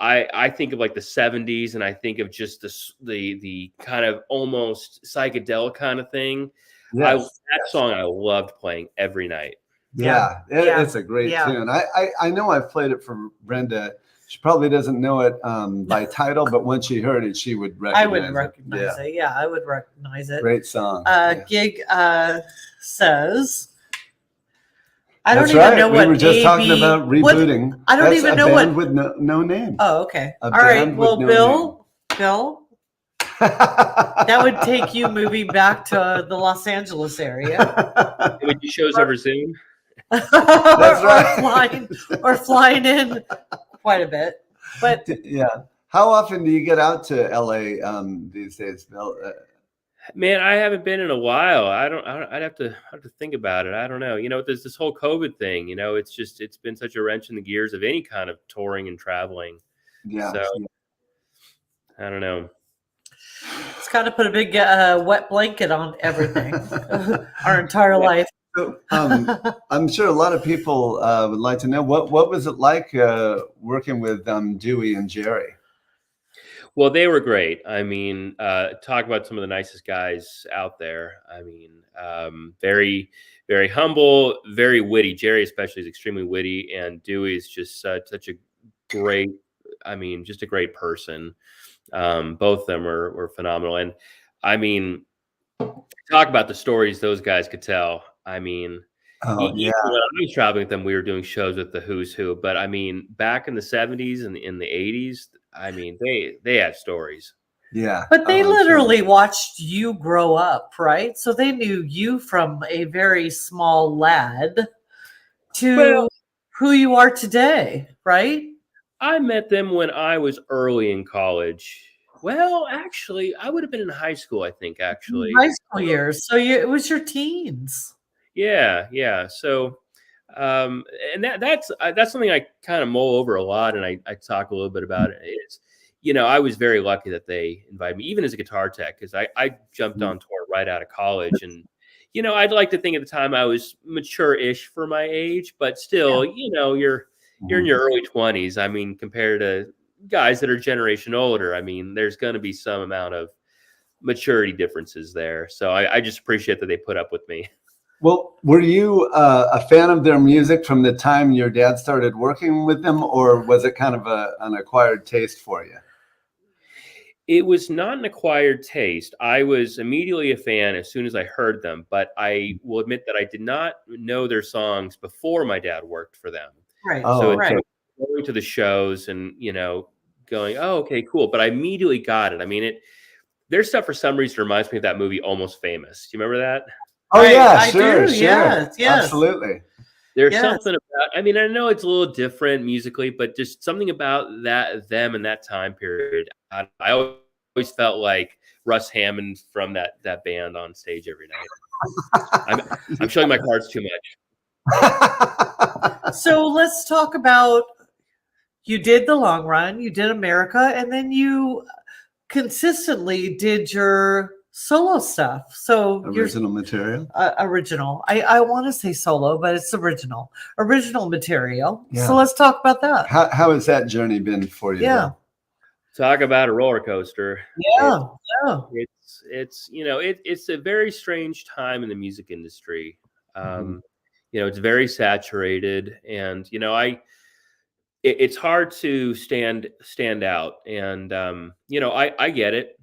I think of like the 70s, and I think of just the kind of almost psychedelic kind of thing. That song I loved playing every night. It's a great tune. I know I've played it for Brenda. She probably doesn't know it by title, but once she heard it, she would recognize it. I would recognize it. Yeah, I would recognize it. Great song. Gig says, I don't even know what we were just talking about rebooting. I don't even know what with no name. Oh, okay. All right. Well, Bill, that would take you moving back to the Los Angeles area. Would you shows over Zoom? That's right. or flying in quite a bit. But how often do you get out to LA these days, Bill? Man, I haven't been in a while. I'd have to think about it. I don't know. There's this whole COVID thing. It's been such a wrench in the gears of any kind of touring and traveling. Yeah. So I don't know. It's kind of put a big wet blanket on everything our entire life. So, I'm sure a lot of people would like to know what was it like working with Dewey and Jerry? Well, they were great. I mean, talk about some of the nicest guys out there. I mean, very, very humble, very witty. Jerry especially is extremely witty, and Dewey is just such a great, I mean, just a great person. Both of them were phenomenal. And I mean, talk about the stories those guys could tell. I mean, even when I was traveling with them, we were doing shows with the Who's Who. But I mean, back in the 70s and in the 80s, I mean, they had stories. Yeah. But they literally watched you grow up, right? So they knew you from a very small lad to who you are today, right? I met them when I was early in college. Well, actually, I would have been in high school, I think, actually. High school years. So it was your teens. Yeah. So, and that's something I kind of mull over a lot, and I talk a little bit about it. Is, I was very lucky that they invited me, even as a guitar tech, because I jumped on tour right out of college, and I'd like to think at the time I was mature-ish for my age, but still, you're in your early 20s. I mean, compared to guys that are a generation older, I mean, there's going to be some amount of maturity differences there. So I just appreciate that they put up with me. Well, were you a fan of their music from the time your dad started working with them, or was it kind of an acquired taste for you? It was not an acquired taste. I was immediately a fan as soon as I heard them, but I will admit that I did not know their songs before my dad worked for them. Right. So going to the shows and, going, oh, okay, cool. But I immediately got it. I mean, their stuff for some reason reminds me of that movie Almost Famous. Do you remember that? Oh, yeah, I sure. do. Yes. Absolutely. There's something about, I mean, I know it's a little different musically, but just something about them and that time period. I always felt like Russ Hammond from that band on stage every night. I'm showing my cards too much. So let's talk about, you did the long run, you did America, and then you consistently did your solo stuff. So original material. Original. I want to say solo, but it's original material. Yeah. So let's talk about that. How has that journey been for you? Yeah. Talk about a roller coaster. Yeah. It's a very strange time in the music industry. It's very saturated, and it's hard to stand out. And I get it.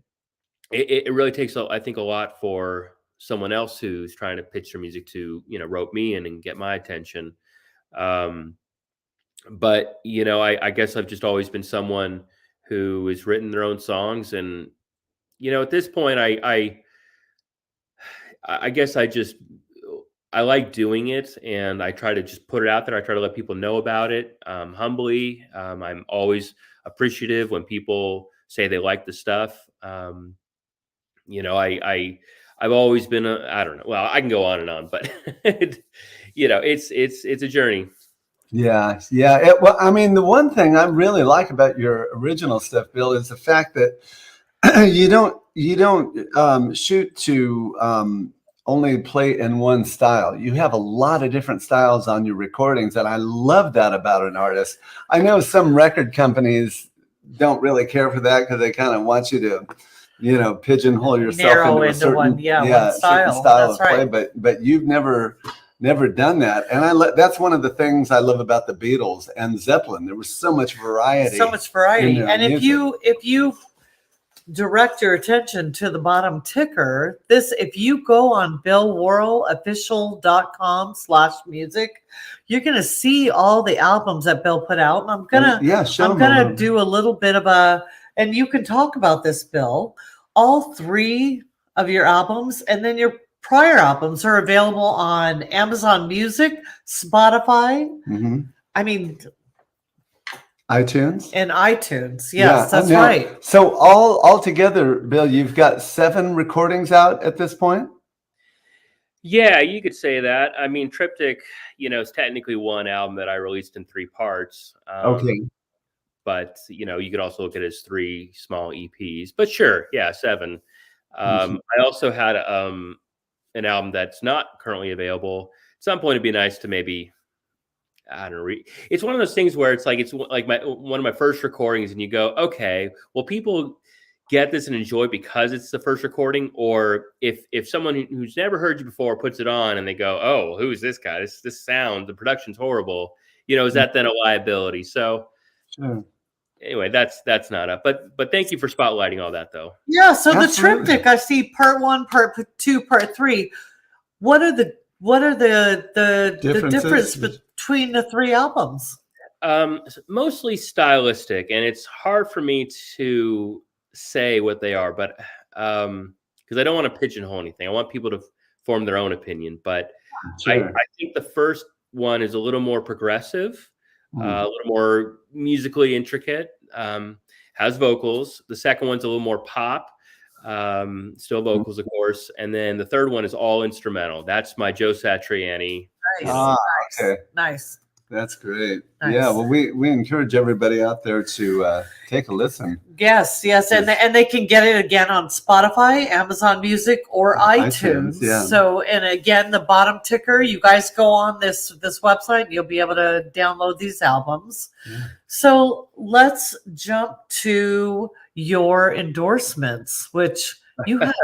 It really takes, I think, a lot for someone else who's trying to pitch their music to rope me in and get my attention. But I guess I've just always been someone who has written their own songs, and at this point, I guess I like doing it, and I try to just put it out there. I try to let people know about it humbly. I'm always appreciative when people say they like the stuff. I've always been I don't know. Well, I can go on and on, but it's a journey. Yeah. Well, I mean, the one thing I really like about your original stuff, Bill, is the fact that you don't shoot to only play in one style. You have a lot of different styles on your recordings, and I love that about an artist. I know some record companies don't really care for that because they kind of want you to, pigeonhole yourself into a certain, one style of play. But you've never done that, and that's one of the things I love about the Beatles and Zeppelin. There was so much variety. And if you direct your attention to the bottom ticker, if you go on BillWorrellOfficial.com/music, you're gonna see all the albums that Bill put out. And I'm gonna do a little bit of and you can talk about this, Bill. All 3 of your albums and then your prior albums are available on Amazon Music, Spotify. I mean, iTunes. And iTunes. Yes, that's right. So all together, Bill, you've got 7 recordings out at this point? Yeah, you could say that. I mean, Triptych, is technically one album that I released in 3 parts. Okay. But, you could also look at it as 3 small EPs. But sure, yeah, 7. I also had an album that's not currently available. At some point, it'd be nice to maybe, I don't know. It's one of those things where it's like one of my first recordings, and you go, okay, well, people get this and enjoy it because it's the first recording, or if someone who's never heard you before puts it on and they go, oh, who's this guy? This sound, the production's horrible. Is that then a liability? So, sure. anyway, that's not up. But thank you for spotlighting all that, though. Yeah. So Absolutely. the triptych, I see part 1, part 2, part 3. What are the difference between the 3 albums? Mostly stylistic, and it's hard for me to say what they are, but because I don't want to pigeonhole anything. I want people to form their own opinion. But Sure. I think the first one is a little more progressive, a little more musically intricate, has vocals. The second one's a little more pop, still vocals, of course. And then the third one is all instrumental. That's my Joe Satriani. Nice. Okay. Nice. That's great. Nice. Yeah, well, we encourage everybody out there to take a listen. Yes, and they can get it again on Spotify, Amazon Music, or iTunes. Yeah. So, and again, the bottom ticker, you guys go on this website, you'll be able to download these albums. Yeah. So let's jump to your endorsements, which you have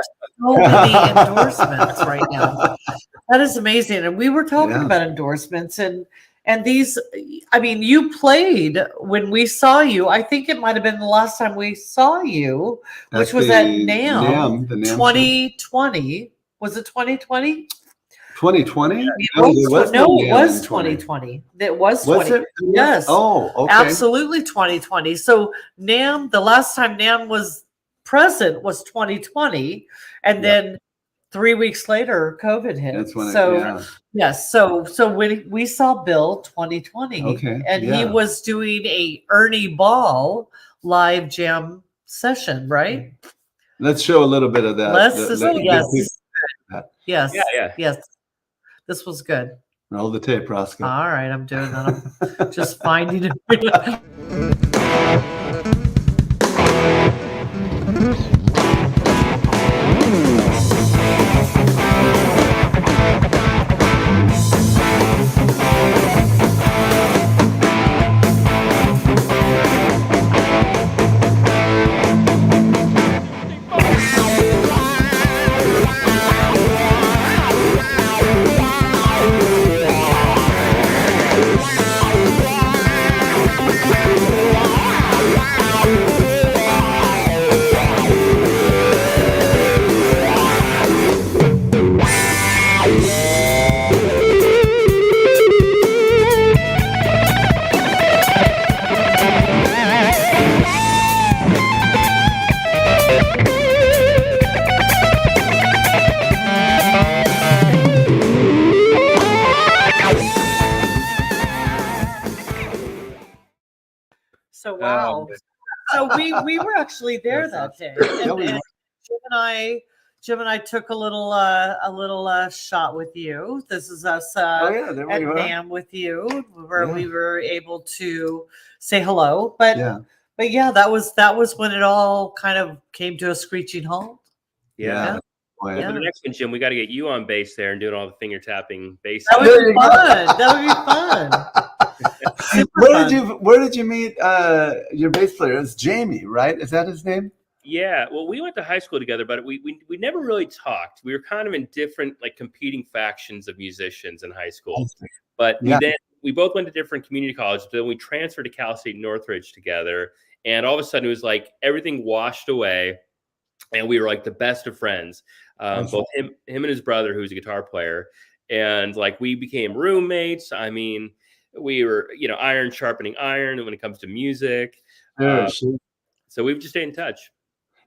so many endorsements right now. That is amazing. And we were talking about endorsements, and these, I mean, you played when we saw you. I think it might have been the last time we saw you, which was at NAMM 2020. Was it 2020? 2020? No, it was 2020. It was 2020. Yes. Oh, okay. Absolutely 2020. So NAMM, the last time NAMM was present was 2020. And then 3 weeks later, COVID hit. That's when yes. So when we saw Bill 2020, and he was doing a Ernie Ball live jam session, right? Let's show a little bit of that. Yes. This was good. Roll the tape, Roscoe. All right, I'm doing that. I'm just finding it. So wow. So we were actually there that day. And Jim and I took a little shot with you. This is us at NAMM with you, where we were able to say hello. But yeah, that was when it all kind of came to a screeching halt. Yeah. For the next one, Jim, we got to get you on bass there and doing all the finger tapping bass. That would be fun. That would be fun. Where did you meet your bass player? It's Jamie, right? Is that his name? Yeah. Well, we went to high school together, but we never really talked. We were kind of in different, like, competing factions of musicians in high school. But we both went to different community colleges. Then we transferred to Cal State Northridge together, and all of a sudden it was like everything washed away, and we were like the best of friends. Both him and his brother, who's a guitar player, and like we became roommates. I mean, we were, iron sharpening iron when it comes to music. So we've just stayed in touch.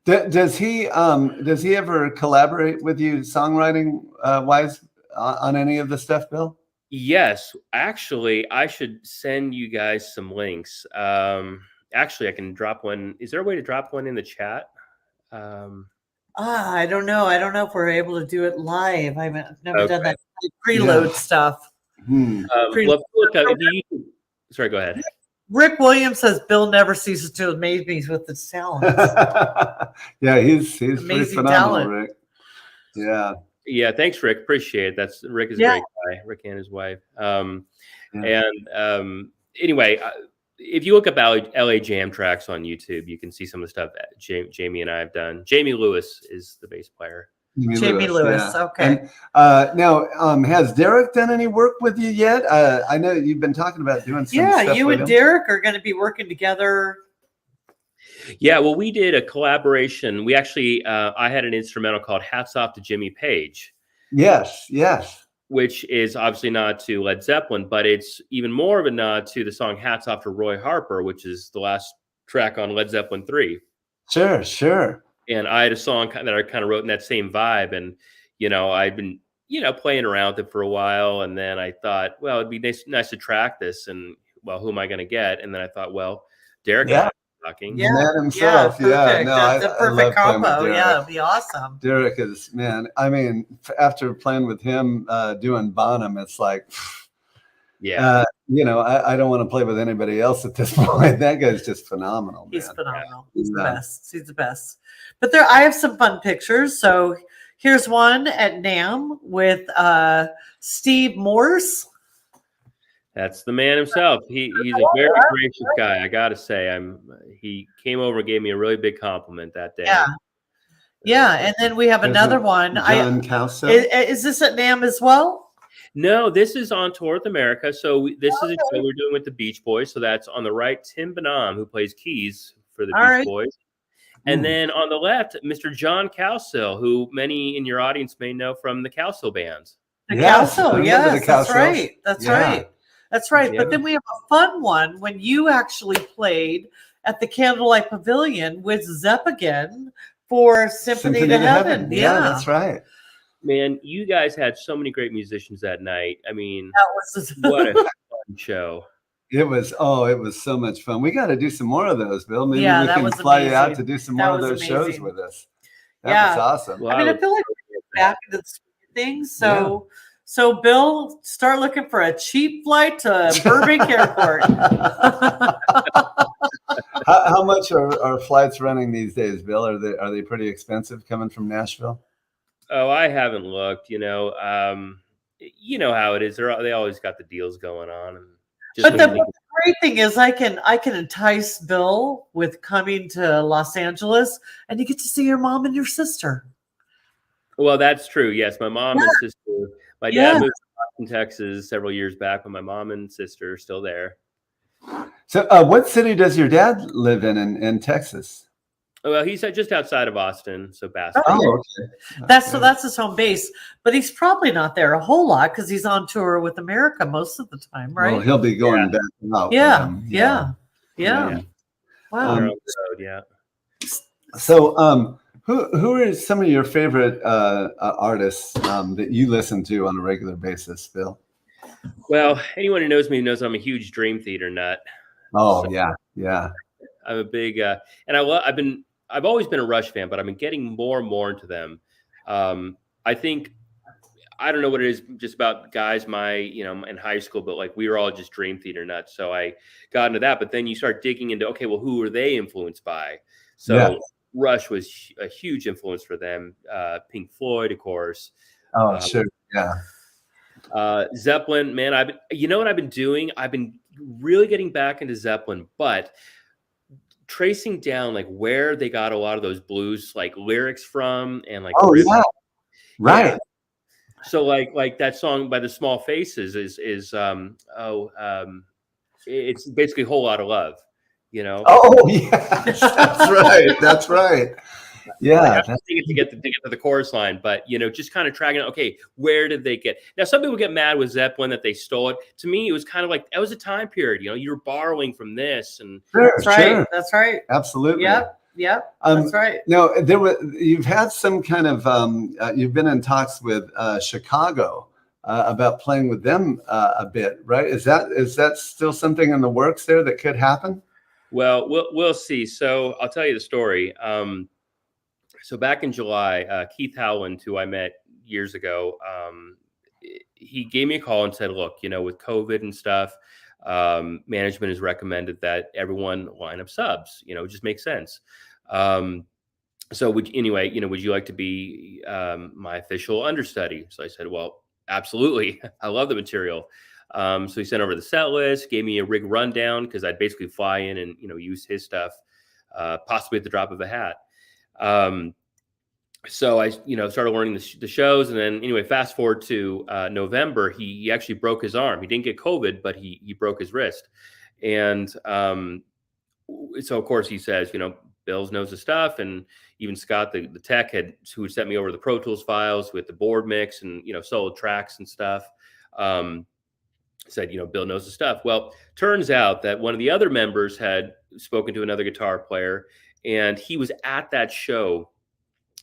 Does he ever collaborate with you songwriting wise on any of the stuff, Bill? Yes, actually, I should send you guys some links. Actually, I can drop one. Is there a way to drop one in the chat? I don't know. I don't know if we're able to do it live. I've never done that preload stuff. Sorry, go ahead. Rick Williams says Bill never ceases to amaze me with his talent. He's pretty phenomenal, Rick. Yeah, thanks, Rick. Appreciate it. Rick is a great guy. Rick and his wife. Anyway, if you look up LA Jam tracks on YouTube, you can see some of the stuff that Jamie and I have done. Jamie Lewis is the bass player. Jamie Lewis. Okay. And, now, has Derek done any work with you yet? I know you've been talking about doing some stuff you with and him. Derek are going to be working together Yeah, well, we did a collaboration. We actually, I had an instrumental called "Hats Off to Jimmy Page." Yes, yes. Which is obviously not to Led Zeppelin, but it's even more of a nod to the song "Hats Off to Roy Harper," which is the last track on Led Zeppelin 3. Sure, sure. And I had a song that I kind of wrote in that same vibe, and I've been playing around with it for a while, and then I thought, well, it'd be nice to track this, and well, who am I going to get? And then I thought, well, Derek. Yeah. Talking. Yeah, man himself. Yeah, no, that's a perfect combo. Yeah, it'd be awesome. Derek is, man. I mean, after playing with him, doing Bonham, it's like, yeah, I don't want to play with anybody else at this point. That guy's just phenomenal. He's man. phenomenal. He's the best. He's the best. But I have some fun pictures. So here's one at NAMM with Steve Morse. That's the man himself. He's a very gracious guy. I gotta say, he came over and gave me a really big compliment that day. Yeah. And then we have another one. John Cowsill. Is this at NAMM as well? No, this is on tour with America. So this is a show we're doing with the Beach Boys. So that's on the right, Tim Bonham, who plays keys for the Beach Boys. And then on the left, Mr. John Cowsill, who many in your audience may know from the Cowsill bands. Cowsill, yes, that's right. That's right. That's right. Yeah. But then we have a fun one when you actually played at the Candlelight Pavilion with Zepp again for Symphony to Heaven. Yeah, that's right. Man, you guys had so many great musicians that night. I mean, that was what a fun show. It was so much fun. We got to do some more of those, Bill. Maybe we can fly you out to do some more of those shows with us. That was awesome. Well, I feel like we're back into the swing of things. So, Bill, start looking for a cheap flight to Burbank Airport. How much are flights running these days, Bill? Are they pretty expensive coming from Nashville? Oh, I haven't looked. You know how it is. They always got the deals going on. And but the great thing is, I can entice Bill with coming to Los Angeles, and you get to see your mom and your sister. Well, that's true. Yes, my mom and sister. My dad moved to Austin, Texas several years back, but my mom and sister are still there. So what city does your dad live in Texas? Well, he's just outside of Austin, so Pasadena. Oh, okay. That's his home base, but he's probably not there a whole lot because he's on tour with America most of the time, right? Well, he'll be going back out. Yeah. Wow. So, who are some of your favorite artists that you listen to on a regular basis, Bill? Well, anyone who knows me knows I'm a huge Dream Theater nut. Oh, so, yeah. I'm a big, and I've always been a Rush fan, but I've been getting more and more into them. I think, I don't know what it is just about guys in high school, but like we were all just Dream Theater nuts. So I got into that, but then you start digging into, okay, well, who are they influenced by? So Rush was a huge influence for them. Pink Floyd, of course. Oh, sure. Yeah. Zeppelin, man, you know what I've been doing? I've been really getting back into Zeppelin, but tracing down like where they got a lot of those blues like lyrics from, and like right. So like that song by the Small Faces is it's basically Whole Lotta Love, you know. Oh yes, that's right. Yeah, like, I think to get to the chorus line, but just kind of tracking. Okay, where did they get? Now, some people get mad with Zeppelin that they stole it. To me, it was kind of like that was a time period. You were borrowing from this, and that's right. That's right. Absolutely. Yep. That's right. Now, you've had some kind of you've been in talks with Chicago about playing with them a bit, right? Is that still something in the works there that could happen? Well, we'll see. So I'll tell you the story. So back in July, Keith Howland, who I met years ago, he gave me a call and said, look, with COVID and stuff, management has recommended that everyone line up subs, it just makes sense. So would you like to be my official understudy? So I said, well, absolutely. I love the material. So he sent over the set list, gave me a rig rundown because I'd basically fly in and, use his stuff, possibly at the drop of a hat. So I, started learning the shows, and then anyway, fast forward to November, he actually broke his arm. He didn't get COVID, but he broke his wrist. And so of course he says, Bill's knows the stuff, and even Scott, the tech who sent me over the Pro Tools files with the board mix and solo tracks and stuff, said, Bill knows the stuff. Well, turns out that one of the other members had spoken to another guitar player, and he was at that show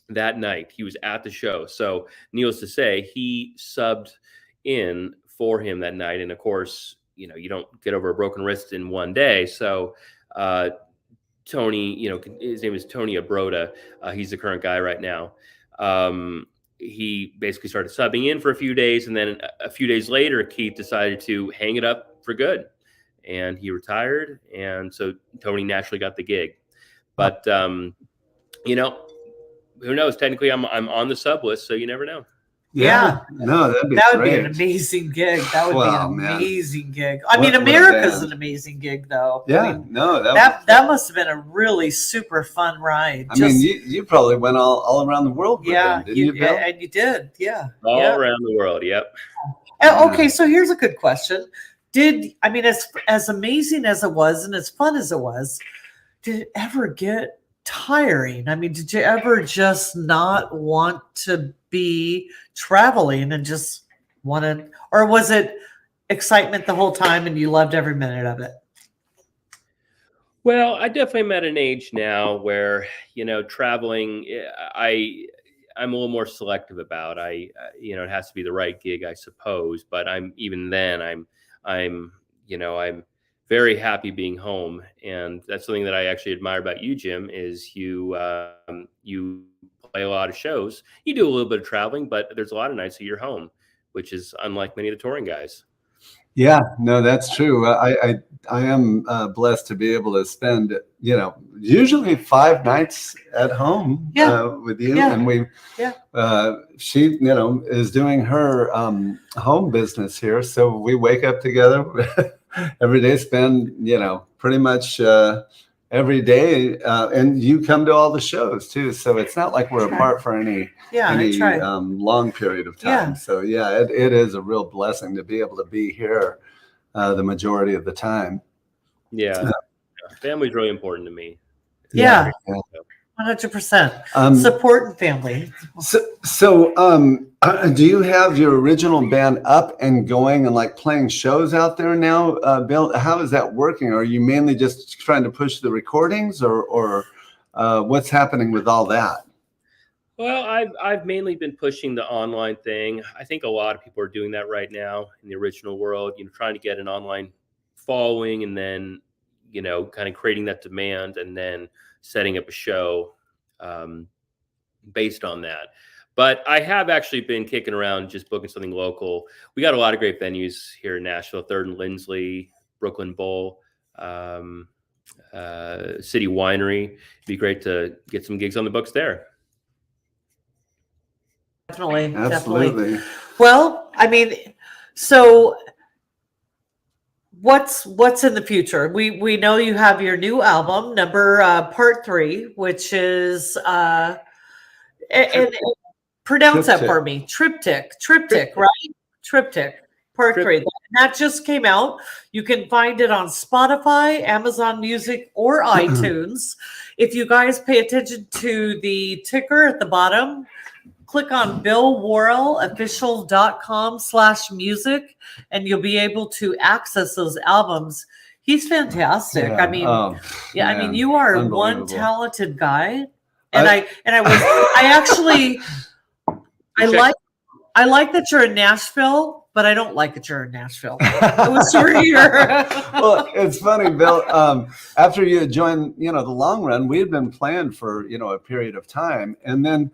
that night. He was at the show. So needless to say, he subbed in for him that night. And of course, you don't get over a broken wrist in one day. So Tony, his name is Tony Abroda. He's the current guy right now. He basically started subbing in for a few days. And then a few days later, Keith decided to hang it up for good. And he retired. And so Tony naturally got the gig. But, who knows? Technically, I'm on the sub list, so you never know. Yeah. No, that would be an amazing gig. That would be an amazing gig. I mean, America's an amazing gig, though. Yeah. I mean, that must have been a really super fun ride. I mean, you probably went all around the world with them, didn't you, Bill? And you did, yeah. All around the world, yep. Okay, so here's a good question. As amazing as it was and as fun as it was, did it ever get tiring? I mean, did you ever just not want to be traveling and just wanted, or was it excitement the whole time and you loved every minute of it? Well, I definitely am at an age now where, traveling, I'm a little more selective about. It has to be the right gig, I suppose, but I'm very happy being home. And that's something that I actually admire about you, Jim, is you play a lot of shows. You do a little bit of traveling, but there's a lot of nights that you're home, which is unlike many of the touring guys. Yeah, no, that's true. I am blessed to be able to spend, usually 5 nights at home with you. Yeah. And she, is doing her home business here. So we wake up together every day, spend, pretty much every day. And you come to all the shows too. So it's not like we're apart for any long period of time. Yeah. So it is a real blessing to be able to be here the majority of the time. Yeah. Family's really important to me. Yeah. 100%. Support and family. So do you have your original band up and going and like playing shows out there now, Bill? How is that working? Are you mainly just trying to push the recordings, or what's happening with all that? Well, I've mainly been pushing the online thing. I think a lot of people are doing that right now in the original world, trying to get an online following and then, kind of creating that demand and then setting up a show based on that. But I have actually been kicking around just booking something local. We got a lot of great venues here in Nashville, 3rd and Lindsley, Brooklyn Bowl, City Winery. It'd be great to get some gigs on the books there. Definitely. Well, so what's in the future? We know you have your new album, part 3, which is and pronounce that for me. Triptych, right? Triptych, part 3. That just came out. You can find it on Spotify, Amazon Music, or iTunes. If you guys pay attention to the ticker at the bottom, click on billworrellofficial.com/music and you'll be able to access those albums. He's fantastic. Yeah. You are one talented guy. And I like that you're in Nashville, but I don't like that you're in Nashville. I was here. Well, it's funny, Bill. After you joined, the Long Run, we had been playing for, a period of time. And then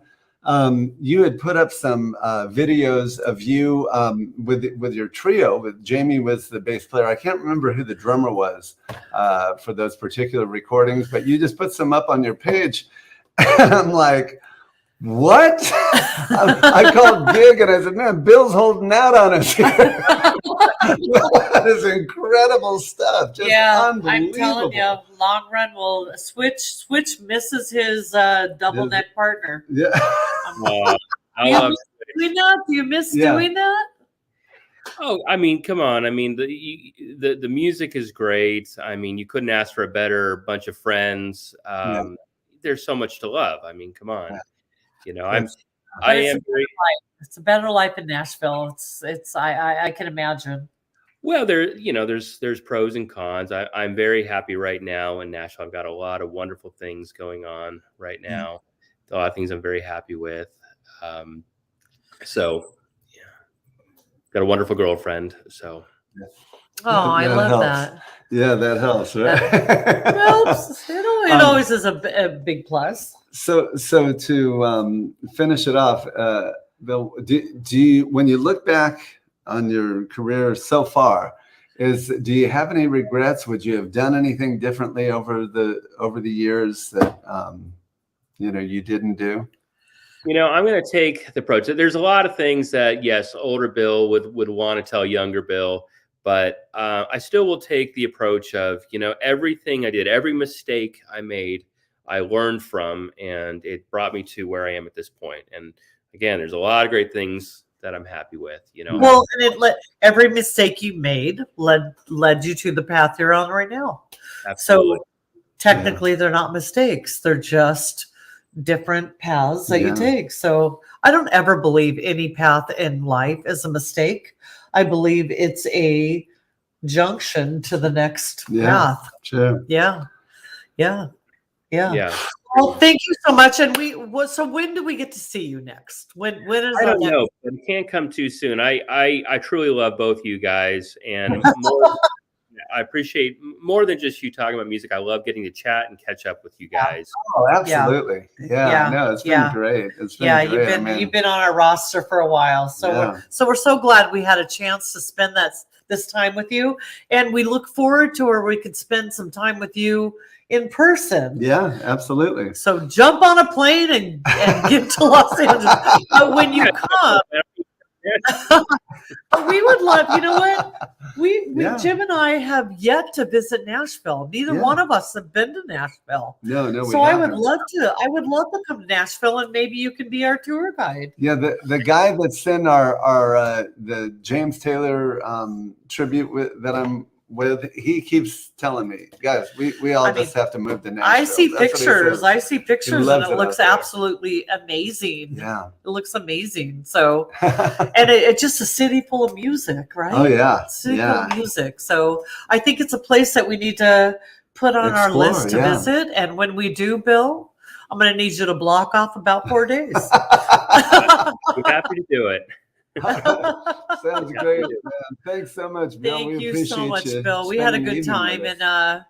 you had put up some videos of you with your trio. With Jamie was the bass player. I can't remember who the drummer was for those particular recordings, but you just put some up on your page. And I'm like, what? I called Gig and I said, man, Bill's holding out on us here. That is incredible stuff. Just unbelievable. I'm telling you, Long Run will switch misses his double neck partner. Yeah. Do you miss doing that? Oh, I mean, come on. I mean, the music is great. I mean, you couldn't ask for a better bunch of friends. There's so much to love. I mean, come on. You know, I am very. It's a better life in Nashville. I can imagine. Well, there's pros and cons. I'm very happy right now in Nashville. I've got a lot of wonderful things going on right now. A lot of things I'm very happy with. So yeah, got a wonderful girlfriend. So. Oh, I love that. Yeah, that helps, right? Helps. It always is a big plus. So to finish it off, Bill, do you, when you look back on your career so far, do you have any regrets? Would you have done anything differently over the years that you didn't do? I'm going to take the approach. There's a lot of things that, yes, older Bill would want to tell younger Bill, but I still will take the approach of, everything I did, every mistake I made, I learned from, and it brought me to where I am at this point. And again, there's a lot of great things that I'm happy with, Well, and every mistake you made led you to the path you're on right now. Absolutely. So technically they're not mistakes. They're just different paths that you take. So I don't ever believe any path in life is a mistake. I believe it's a junction to the next path. Sure. Yeah. Yeah. Well, thank you so much. And so when do we get to see you next? When is I don't know. It can't come too soon. I truly love both you guys, and I appreciate more than just you talking about music. I love getting to chat and catch up with you guys. Oh, absolutely. Yeah. No, it's been great. It's been great. You've been on our roster for a while. So we're so glad we had a chance to spend this time with you. And we look forward to where we could spend some time with you in person. Yeah, absolutely. So jump on a plane and get to Los Angeles. But when you come, we would love, what? Jim and I have yet to visit Nashville. Neither one of us have been to Nashville. No. So I would love to come to Nashville, and maybe you can be our tour guide. Yeah, the guy that's in our the James Taylor tribute that I'm with, he keeps telling me, guys, we all just have to move to Nashville. I see pictures and it looks absolutely amazing. Yeah, it looks amazing. So and it's just a city full of music, right? Oh yeah, full of music. So I think it's a place that we need to put on our list to visit. And when we do, Bill, I'm going to need you to block off about 4 days. We're happy to do it. Sounds great, man. Thanks so much, Bill. Thank you so much, Bill. We had a good time. And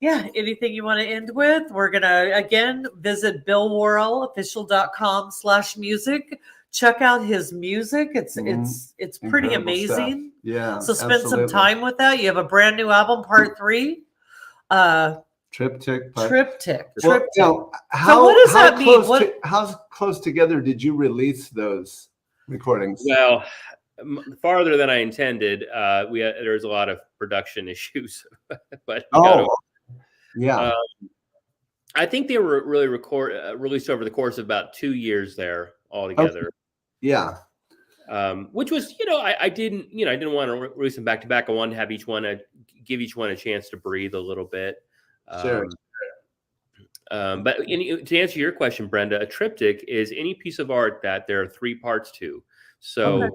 anything you want to end with? We're going to, again, visit billworrellofficial.com/music. Check out his music. It's pretty amazing. Stuff. Yeah. So spend some time with that. You have a brand new album, part 3. Triptych. Well, how, so what does that mean? How close together did you release those recordings? Well, farther than I intended. There was a lot of production issues, but I think they were really released over the course of about 2 years there altogether. Okay. Yeah. Which was, I didn't want to release them back to back. I wanted to have give each one a chance to breathe a little bit. Sure. But to answer your question, Brenda, a triptych is any piece of art that there are 3 parts to. So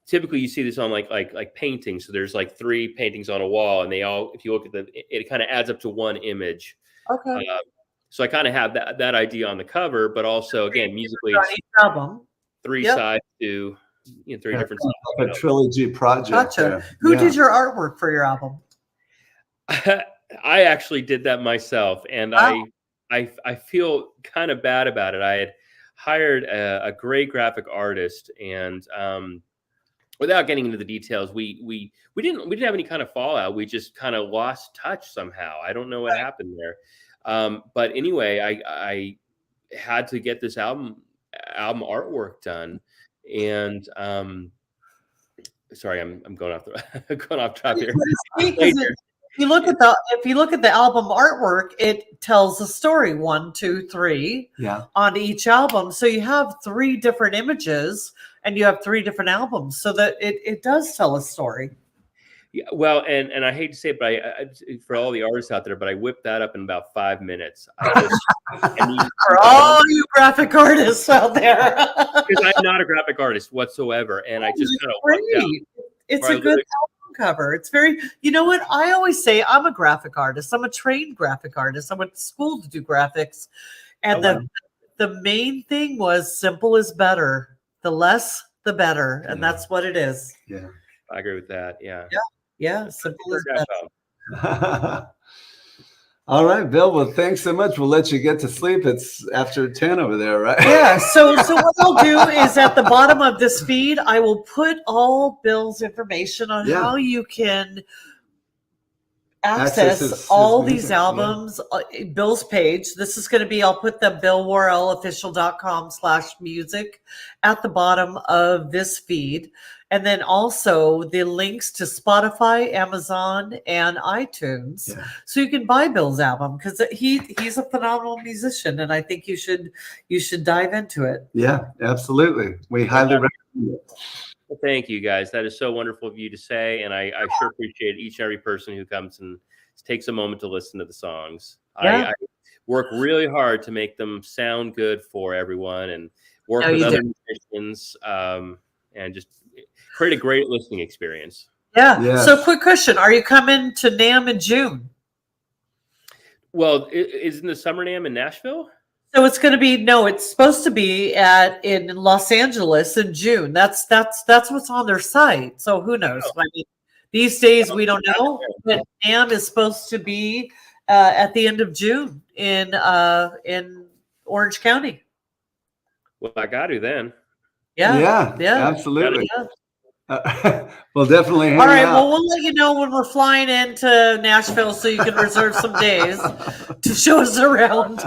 typically you see this on like paintings. So there's like 3 paintings on a wall, and they all, if you look at it kind of adds up to one image. Okay. So I kind of have that idea on the cover, but also again musically, album. 3 sides to 3 different sides. Like a trilogy project. Gotcha. Who did your artwork for your album? I actually did that myself, and I feel kind of bad about it. I had hired a great graphic artist, and without getting into the details, we didn't have any kind of fallout. We just kind of lost touch somehow. I don't know what happened there. But anyway, I had to get this album artwork done, and sorry, I'm going off track here. you look at the album artwork, it tells a story, 1, 2, 3, on each album. So you have 3 different images and you have 3 different albums, so that it does tell a story. Yeah, well, and I hate to say it, but I for all the artists out there, but I whipped that up in about 5 minutes. For all you graphic artists out there, because I'm not a graphic artist whatsoever, and I just kind of it's a good album cover. It's very, you know what? I always say I'm a graphic artist. I'm a trained graphic artist. I went to school to do graphics, and the main thing was simple is better. The less, the better, and that's what it is. Yeah, I agree with that. Yeah, simple is better. All right, Bill. Well, thanks so much. We'll let you get to sleep. It's after 10 over there, right? Yeah. So what I'll do is at the bottom of this feed, I will put all Bill's information on how you can access all these albums. Bill's page. This is going to be, I'll put the billworrellofficial.com/music at the bottom of this feed. And then also the links to Spotify, Amazon, and iTunes. So you can buy Bill's album, because he's a phenomenal musician, and I think you should dive into it. Yeah, absolutely. We highly recommend it. Well, thank you, guys. That is so wonderful of you to say, and I sure appreciate each and every person who comes and takes a moment to listen to the songs. I work really hard to make them sound good for everyone, and work with other musicians, and just create a great listening experience. Yeah. So quick question. Are you coming to NAMM in June? Well, isn't the Summer NAMM in Nashville? So it's going to be, it's supposed to be in Los Angeles in June. That's what's on their site. So who knows? I mean, these days we don't know, but NAMM is supposed to be at the end of June in Orange County. Well, I got to then. Yeah, absolutely. We'll definitely hang All right, out. well, we'll let you know when we're flying into Nashville so you can reserve some days to show us around.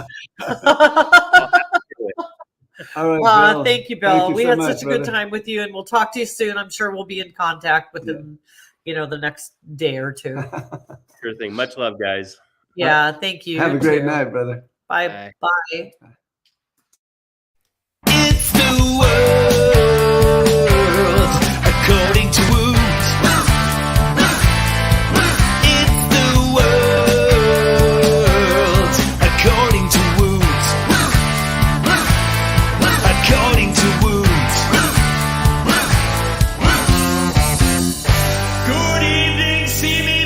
All right, Bill. Thank you, Bill. We had much, such a good time with you, and we'll talk to you soon. I'm sure we'll be in contact within, the next day or two. Sure thing. Much love, guys. Yeah, thank you. Have a great night, brother. Bye. Bye. It's the world according to Woods. It's the world according to Woods. According to Woods. Good evening, see me.